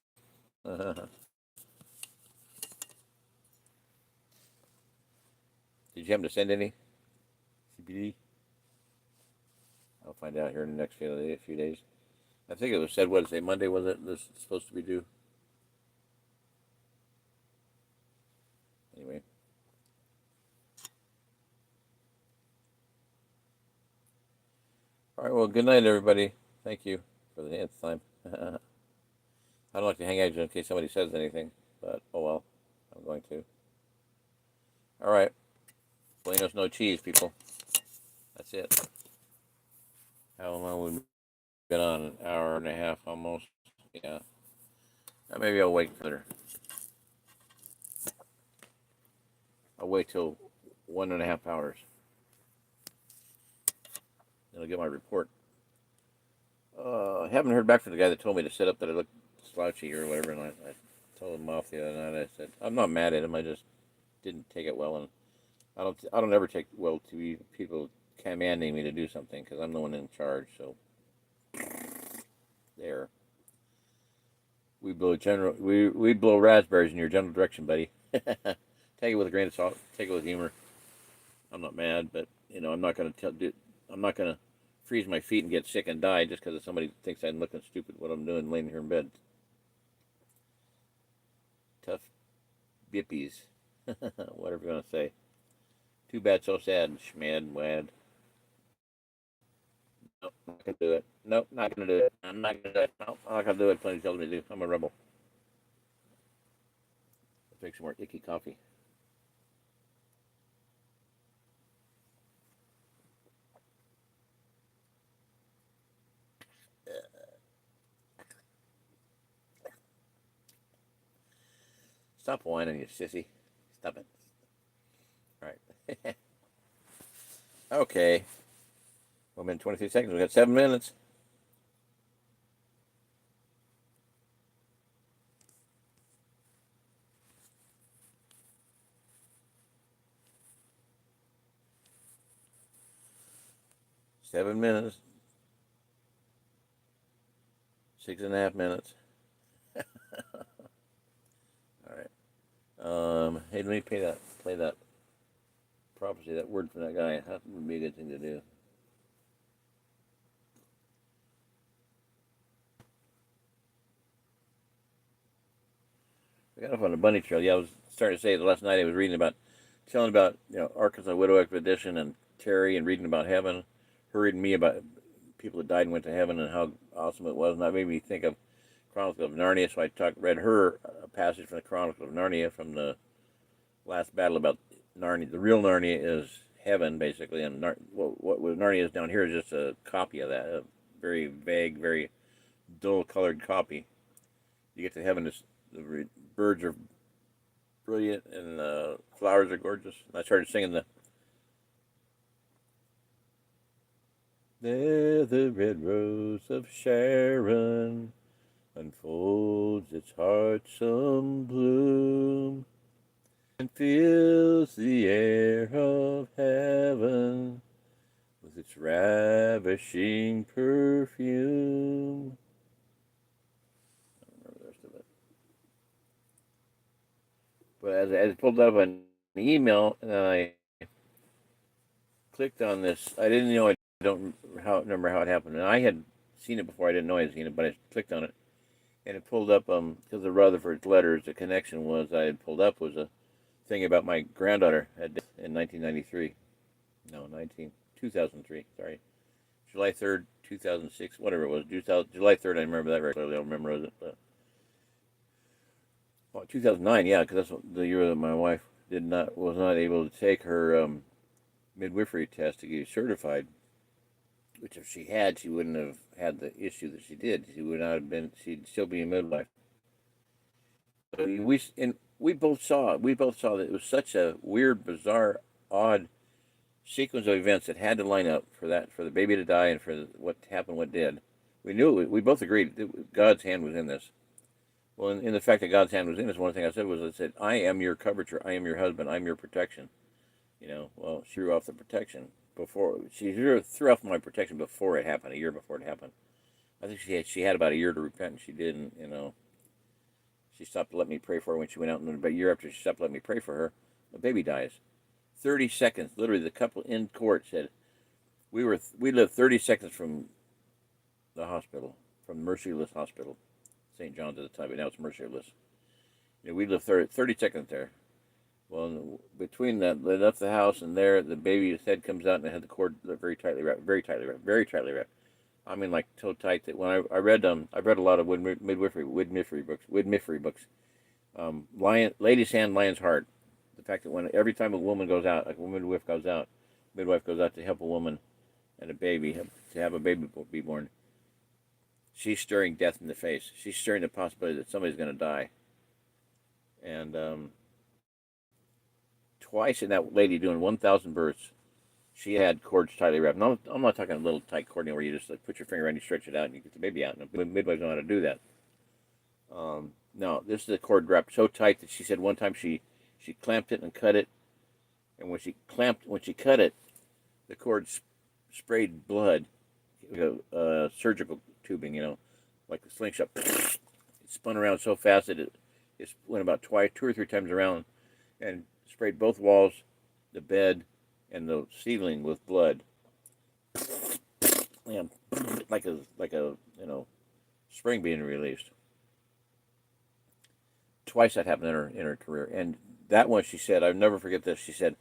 Did you happen to send any CBD? I'll find out here in the next few days. I think it was said, what did it say, Monday, was it? This is supposed to be due? Anyway. All right, well, good night, everybody. Thank you for the nth time. I don't like to hang out just in case somebody says anything, but oh well, I'm going to. All right. Buenos no cheese, people. That's it. How long we've been on? An hour and a half almost. Yeah. Maybe I'll wait further. I'll wait till 1.5 hours. Then I'll get my report. I haven't heard back from the guy that told me to set up that I look slouchy or whatever, and I told him off the other night. I said I'm not mad at him. I just didn't take it well, and I don't ever take well to people commanding me to do something because I'm the one in charge. So there, we blow raspberries in your general direction, buddy. Take it with a grain of salt. Take it with humor. I'm not mad, but I'm not gonna I'm not gonna freeze my feet and get sick and die just because somebody thinks I'm looking stupid what I'm doing laying here in bed. Tough bippies. Whatever you want to say. Too bad, so sad. Schmad, wad. Nope, not gonna do it. Nope, not gonna do it. I'm not gonna do it. Nope, I'm not gonna do it. Plenty tells me to do. I'm a rebel. Let's make some more icky coffee. Stop whining, you sissy. Stop it. All right. Okay. 1 minute 23 seconds. We got 7 minutes. Seven minutes. 6.5 minutes. All right. Hey, let me play that prophecy, that word from that guy. That would be a good thing to do. We got off on a bunny trail. Yeah, I was starting to say the last night I was telling about Arkansas Widow Expedition and Terry, and reading about heaven. Her reading me about people that died and went to heaven and how awesome it was, and that made me think of Chronicles of Narnia. So read her a passage from the Chronicles of Narnia from the last battle about Narnia. The real Narnia is heaven, basically, and what Narnia is down here is just a copy of that, a very vague, very dull-colored copy. You get to heaven, the birds are brilliant and the flowers are gorgeous. And I started singing There the red rose of Sharon unfolds its heartsome bloom and fills the air of heaven with its ravishing perfume. I don't remember the rest of it. But as I pulled up an email and then I clicked on this, I didn't know, I don't remember how it happened. And I had seen it before, I didn't know I had seen it, but I clicked on it and it pulled up, because of Rutherford's letters, the connection was, I had pulled up was a thing about my granddaughter in 1993. No, 2003, sorry. July 3rd, 2006, whatever it was. July 3rd, I remember that very clearly. I don't remember it. But, 2009, yeah, because that's the year that my wife was not able to take her midwifery test to get certified. Which, if she had, she wouldn't have had the issue that she did. She would not have been. She'd still be a midwife. So we both saw that it was such a weird, bizarre, odd sequence of events that had to line up for the baby to die and for what happened, what did. We knew it. We both agreed that God's hand was in this. Well, in the fact that God's hand was in this, one thing I said was, I said, I am your coverage, I am your husband, I'm your protection. Well, she threw off the protection before. She threw off my protection before it happened, a year before it happened. I think she had about a year to repent, and she didn't. She stopped letting me pray for her when she went out, and about a year after she stopped letting me pray for her, the baby dies. 30 seconds, literally, the couple in court said, we lived 30 seconds from the hospital, from Merciless Hospital, St. John's at the time, but now it's Merciless. We lived 30 seconds there. Well, between that, they left the house, and there, the baby's head comes out, and it had the cord very tightly wrapped, very tightly wrapped, very tightly wrapped. I mean, like so tight that when I read I've read a lot of midwifery books. Lady's hand, lion's heart. The fact that every time a woman goes out, like a midwife goes out to help a woman and a baby to have a baby be born, she's staring death in the face. She's staring the possibility that somebody's going to die. And twice in that lady doing 1,000 births, she had cords tightly wrapped. No, I'm not talking a little tight cord where you just like put your finger around, you stretch it out, and you get the baby out. No, midwives know how to do that. No, this is a cord wrapped so tight that she said one time she clamped it and cut it, and when she cut it, the cord sprayed blood, surgical tubing, like a slingshot. It spun around so fast that it went about two or three times around, and sprayed both walls, the bed, and the ceiling with blood. Man, like a spring being released. Twice that happened in her career, and that one she said, I'll never forget this. She said,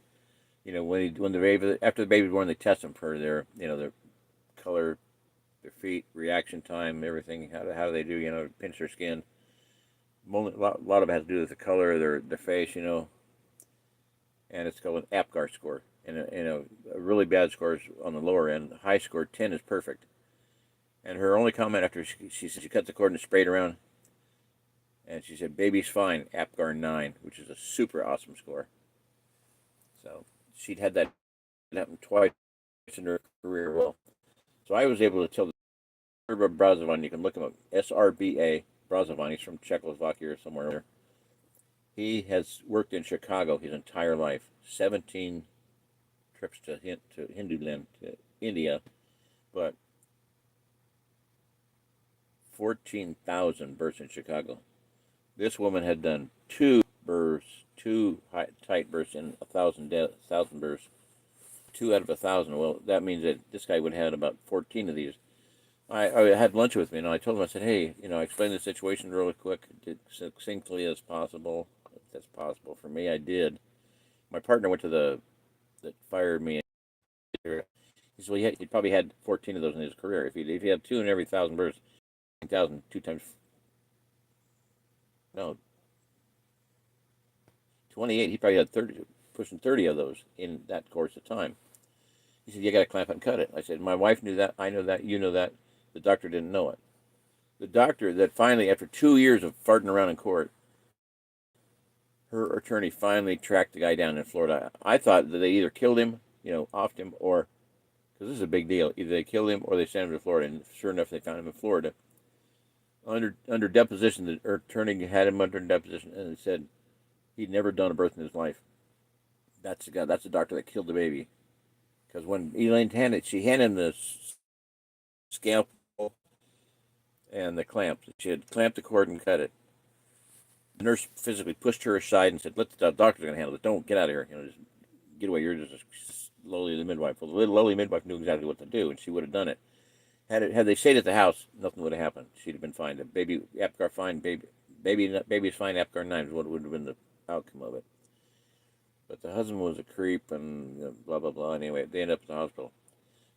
when the baby, after the baby's born, they test them for their color, their feet, reaction time, everything. How do they do? Pinch their skin. A lot of it has to do with the color of their face, and it's called an APGAR score. And a really bad score is on the lower end. High score 10 is perfect. And her only comment after she said she cut the cord and sprayed around, and she said, "Baby's fine, APGAR 9," which is a super awesome score. So she'd had that happen twice in her career. Well, so I was able to tell Srba Brazovan, you can look him up, SRBA Brazovan. He's from Czechoslovakia or somewhere there. He has worked in Chicago his entire life. 17 trips to Hinduland, to India, but 14,000 births in Chicago. This woman had done two tight births in 1,000 births, 2 out of 1,000. Well, that means that this guy would have had about 14 of these. I had lunch with me, and I told him, I said, hey, I explained the situation really quick, succinctly as possible. If that's possible for me, I did. My partner went to that fired me. He said, well, he probably had 14 of those in his career. If he had 2 in every 1,000 births, 1,000, 2 times, no, 28, he probably had 30, pushing 30 of those in that course of time. He said, you got to clamp it and cut it. I said, my wife knew that, I know that, you know that. The doctor didn't know it. The doctor that finally, after 2 years of farting around in court, her attorney finally tracked the guy down in Florida. I thought that they either killed him, offed him, or, because this is a big deal, either they killed him or they sent him to Florida. And sure enough, they found him in Florida. Under deposition, the attorney had him under deposition, and it said he'd never done a birth in his life. That's the guy. That's the doctor that killed the baby. Because when Elaine handed him the scalpel and the clamp. She had clamped the cord and cut it. The nurse physically pushed her aside and said, "Let the doctor's going to handle it. Don't get out of here. Just get away. You're just lowly the midwife." Well, the little lowly midwife knew exactly what to do, and she would have done it. Had they stayed at the house, nothing would have happened. She'd have been fine. The baby, APGAR fine, baby's fine, APGAR 9 is what would have been the outcome of it. But the husband was a creep and blah, blah, blah. Anyway, they ended up in the hospital.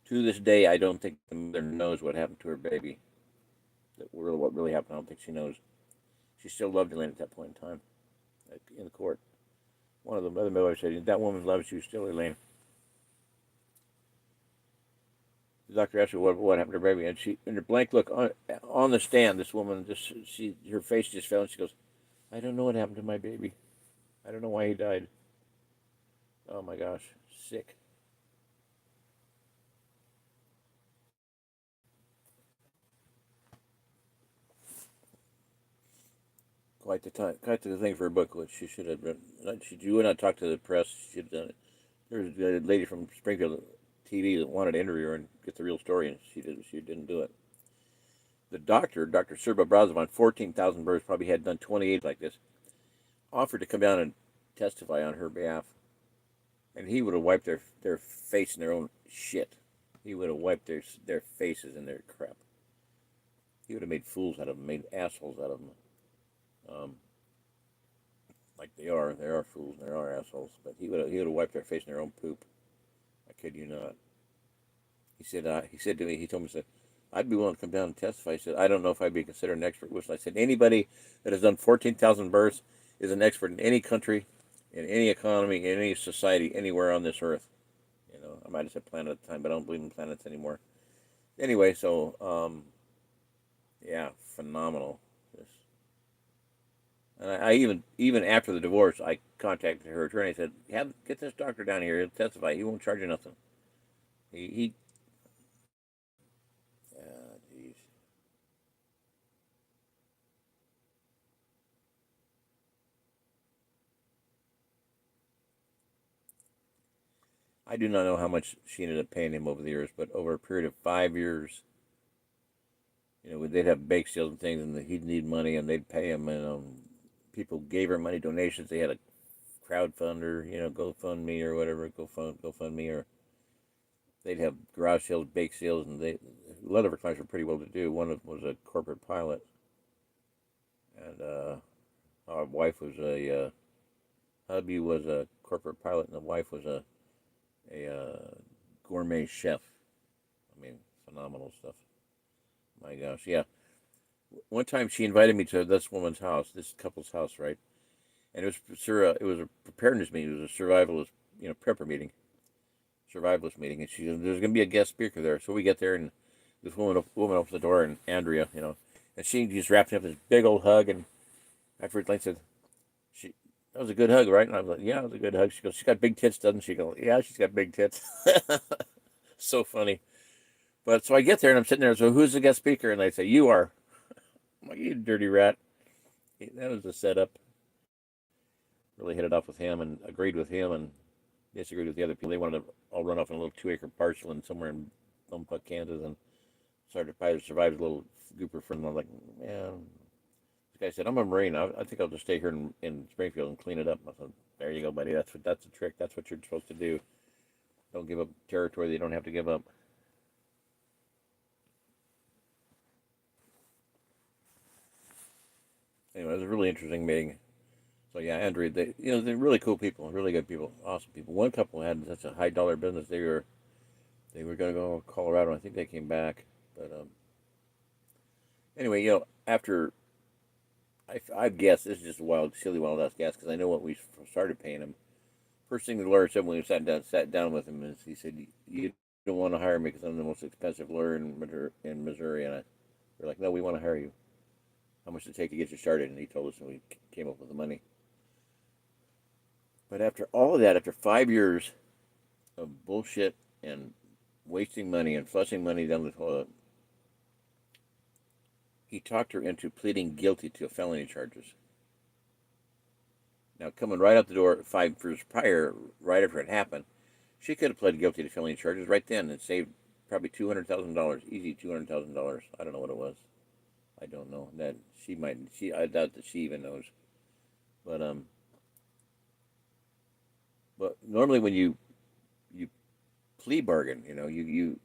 To this day, I don't think the mother knows what happened to her baby. What really happened, I don't think she knows. She still loved Elaine at that point in time, in the court. One of the other midwives said, "That woman loves you still, Elaine." The doctor asked her what happened to her baby, and she, in her blank look on the stand, this woman her face just fell, and she goes, "I don't know what happened to my baby." I don't know why he died. Oh my gosh, sick. Quite the time, quite the thing for a book, which she should have been. She would not talk to the press. She should have done it. There was a lady from Springfield TV that wanted to interview her and get the real story, and she did. She didn't do it. The doctor, Dr. Serba Brazov, on 14,000 births, probably had done 28 like this, offered to come down and testify on her behalf, and he would have wiped their face in their own shit. He would have wiped their faces in their crap. He would have made fools out of them, made assholes out of them. Um, like they are. They are fools and they are assholes. But he would have wiped their face in their own poop. I kid you not. He said to me, he told me, he said, I'd be willing to come down and testify. He said, I don't know if I'd be considered an expert whistle. I said, anybody that has done 14,000 births is an expert in any country, in any economy, in any society, anywhere on this earth. You know, I might have said planet at the time, but I don't believe in planets anymore. Anyway, so, yeah, phenomenal. And I even after the divorce, I contacted her attorney. I said, get this doctor down here. He'll testify. He won't charge you nothing. He geez. I do not know how much she ended up paying him over the years, but over a period of 5 years, you know, they'd have bake sales and things, and he'd need money, and they'd pay him, and people gave her money, donations. They had a crowdfunder, you know, GoFundMe or whatever, GoFundMe, or they'd have garage sales, bake sales, and a lot of her clients were pretty well to do. One of them was a corporate pilot, and our wife was hubby was a corporate pilot, and the wife was a gourmet chef. I mean, phenomenal stuff. My gosh, yeah. One time she invited me to this woman's house, this couple's house, right? And it was a preparedness meeting. It was a survivalist, you know, prepper meeting, survivalist meeting. And she said, there's going to be a guest speaker there. So we get there, and this woman opens the door, and Andrea, you know, and she just wrapped me up this big old hug. And afterwards, I said, she that was a good hug, right? And I was like, yeah, it was a good hug. She goes, she's got big tits, doesn't she? Go, yeah, she's got big tits. So funny. But so I get there and I'm sitting there. So who's the guest speaker? And they say, you are. I'm like, you dirty rat. That was the setup. Really hit it off with him and agreed with him and disagreed with the other people. They wanted to all run off on a little 2 acre parcel in somewhere in Bumfuck, Kansas, and started to survive a little group of friends. I'm like, yeah. This guy said, I'm a Marine. I think I'll just stay here in Springfield and clean it up. I said, there you go, buddy. That's the trick. That's what you're supposed to do. Don't give up territory that you don't have to give up. Anyway, it was a really interesting meeting. So yeah, Andrea, they're really cool people, really good people, awesome people. One couple had such a high dollar business. They were going to go to Colorado. I think they came back, but anyway, after I guess this is just a silly wild ass guess because I know what we started paying him. First thing the lawyer said when we sat down with him is he said, "You don't want to hire me because I'm the most expensive lawyer in Missouri." And we're like, "No, we want to hire you. How much does it take to get you started?" And he told us, and we came up with the money. But after all of that, after 5 years of bullshit and wasting money and flushing money down the toilet, he talked her into pleading guilty to felony charges. Now, coming right out the door 5 years prior, right after it happened, she could have pled guilty to felony charges right then and saved probably $200,000, easy $200,000. I don't know what it was. I don't know that she might. I doubt that she even knows. But normally when you plea bargain, you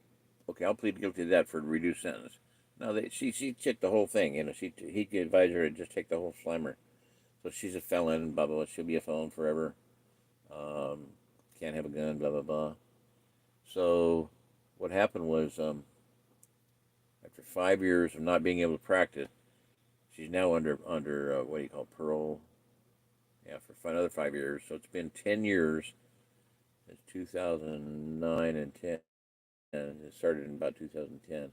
okay, I'll plead guilty to that for a reduced sentence. No, she took the whole thing. He could advise her to just take the whole slammer. So she's a felon, blah blah blah. She'll be a felon forever. Um, can't have a gun, blah blah blah. So what happened was, after 5 years of not being able to practice, she's now under what do you call parole? Yeah, for another 5 years. So it's been 10 years. It's 2009 and 10. And it started in about 2010.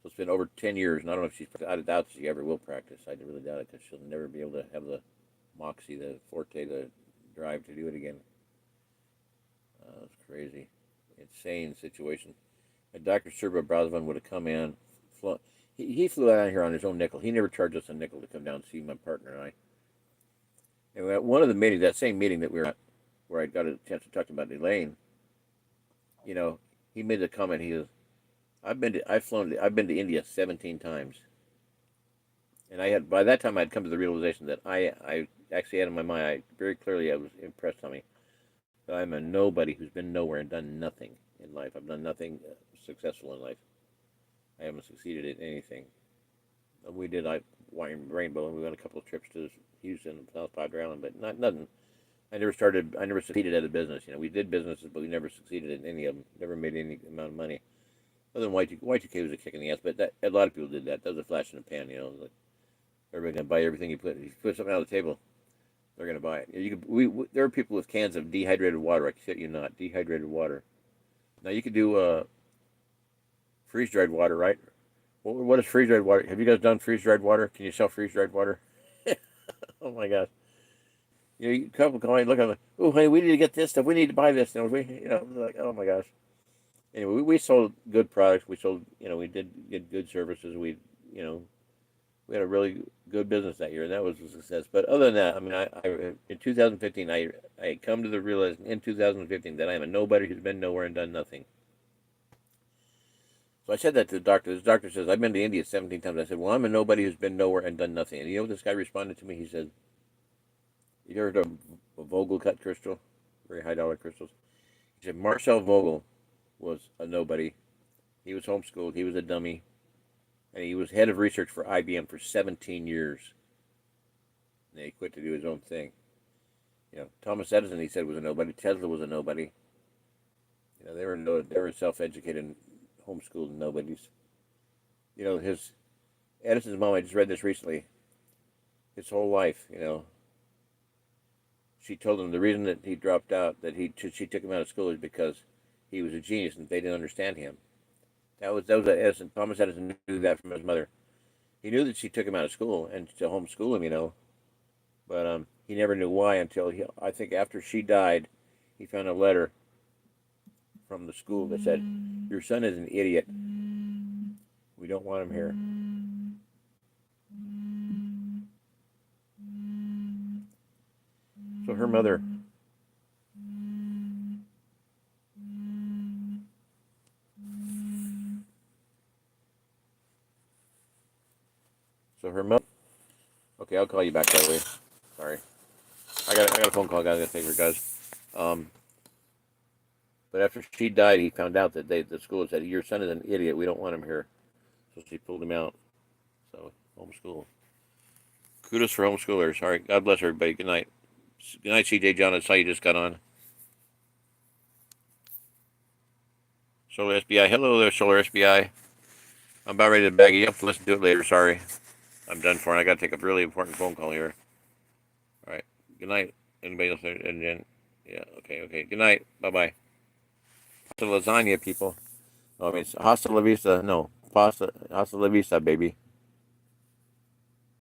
So it's been over 10 years, and I don't know if I doubt that she ever will practice. I really doubt it because she'll never be able to have the moxie, the forte, the drive to do it again. It's crazy, insane situation. And Dr. Serba Brosman would have come in. He flew out here on his own nickel. He never charged us a nickel to come down and see my partner and I. And at one of the meetings, that same meeting that we were at, where I got a chance to talk about Elaine, he made the comment. He goes, I've been to India 17 times. And by that time, I'd come to the realization that I actually had in my mind, I was impressed on me, that I'm a nobody who's been nowhere and done nothing in life. I've done nothing successful in life. I haven't succeeded in anything. We did Rainbow, and we went a couple of trips to Houston, South Padre Island, but not nothing. I never succeeded at a business. We did businesses, but we never succeeded in any of them. Never made any amount of money. Other than Y2K was a kick in the ass, but a lot of people did that. That was a flash in the pan. Like everybody gonna buy everything you put. If you put something on the table, they're gonna buy it. There are people with cans of dehydrated water. I kid you not, dehydrated water. Now you could do freeze dried water, right? What is freeze dried water? Have you guys done freeze dried water? Can you sell freeze dried water? Oh my gosh! You couple call and look at them. Oh, honey, we need to get this stuff. We need to buy this. Like, oh my gosh. Anyway, we sold good products. We sold, we did get good services. We had a really good business that year, and that was a success. But other than that, I mean, I in 2015, I come to the realization in 2015 that I am a nobody who's been nowhere and done nothing. So I said that to the doctor. This doctor says, I've been to India 17 times. I said, well, I'm a nobody who's been nowhere and done nothing. And you know what this guy responded to me? He said, you heard of a Vogel cut crystal? Very high dollar crystals. He said, Marcel Vogel was a nobody. He was homeschooled. He was a dummy. And he was head of research for IBM for 17 years. And he quit to do his own thing. Thomas Edison, he said, was a nobody. Tesla was a nobody. They were self-educated, homeschooled nobodies. Edison's mom, I just read this recently. His whole life, she told him the reason that he dropped out, that she took him out of school, is because he was a genius and they didn't understand him. That was Edison. Thomas Edison knew that from his mother. He knew that she took him out of school and to homeschool him, but he never knew why until I think after she died, he found a letter from the school that said, "Your son is an idiot. We don't want him here." So her mother. Okay, I'll call you back that way. Sorry, I got a phone call. I gotta take her, guys. But after she died, he found out that the school said, "Your son is an idiot. We don't want him here." So she pulled him out. So homeschool. Kudos for homeschoolers. All right, God bless everybody. Good night. Good night, CJ John. I saw you just got on. Solar SBI. Hello there, Solar SBI. I'm about ready to bag you up. Listen to it later. Sorry. I'm done for, and I got to take a really important phone call here. All right. Good night. Anybody else there? And then, yeah. Okay. Good night. Bye-bye. Hasta lasagna, people. Oh, I mean, hasta la vista. No. Hasta la vista, baby.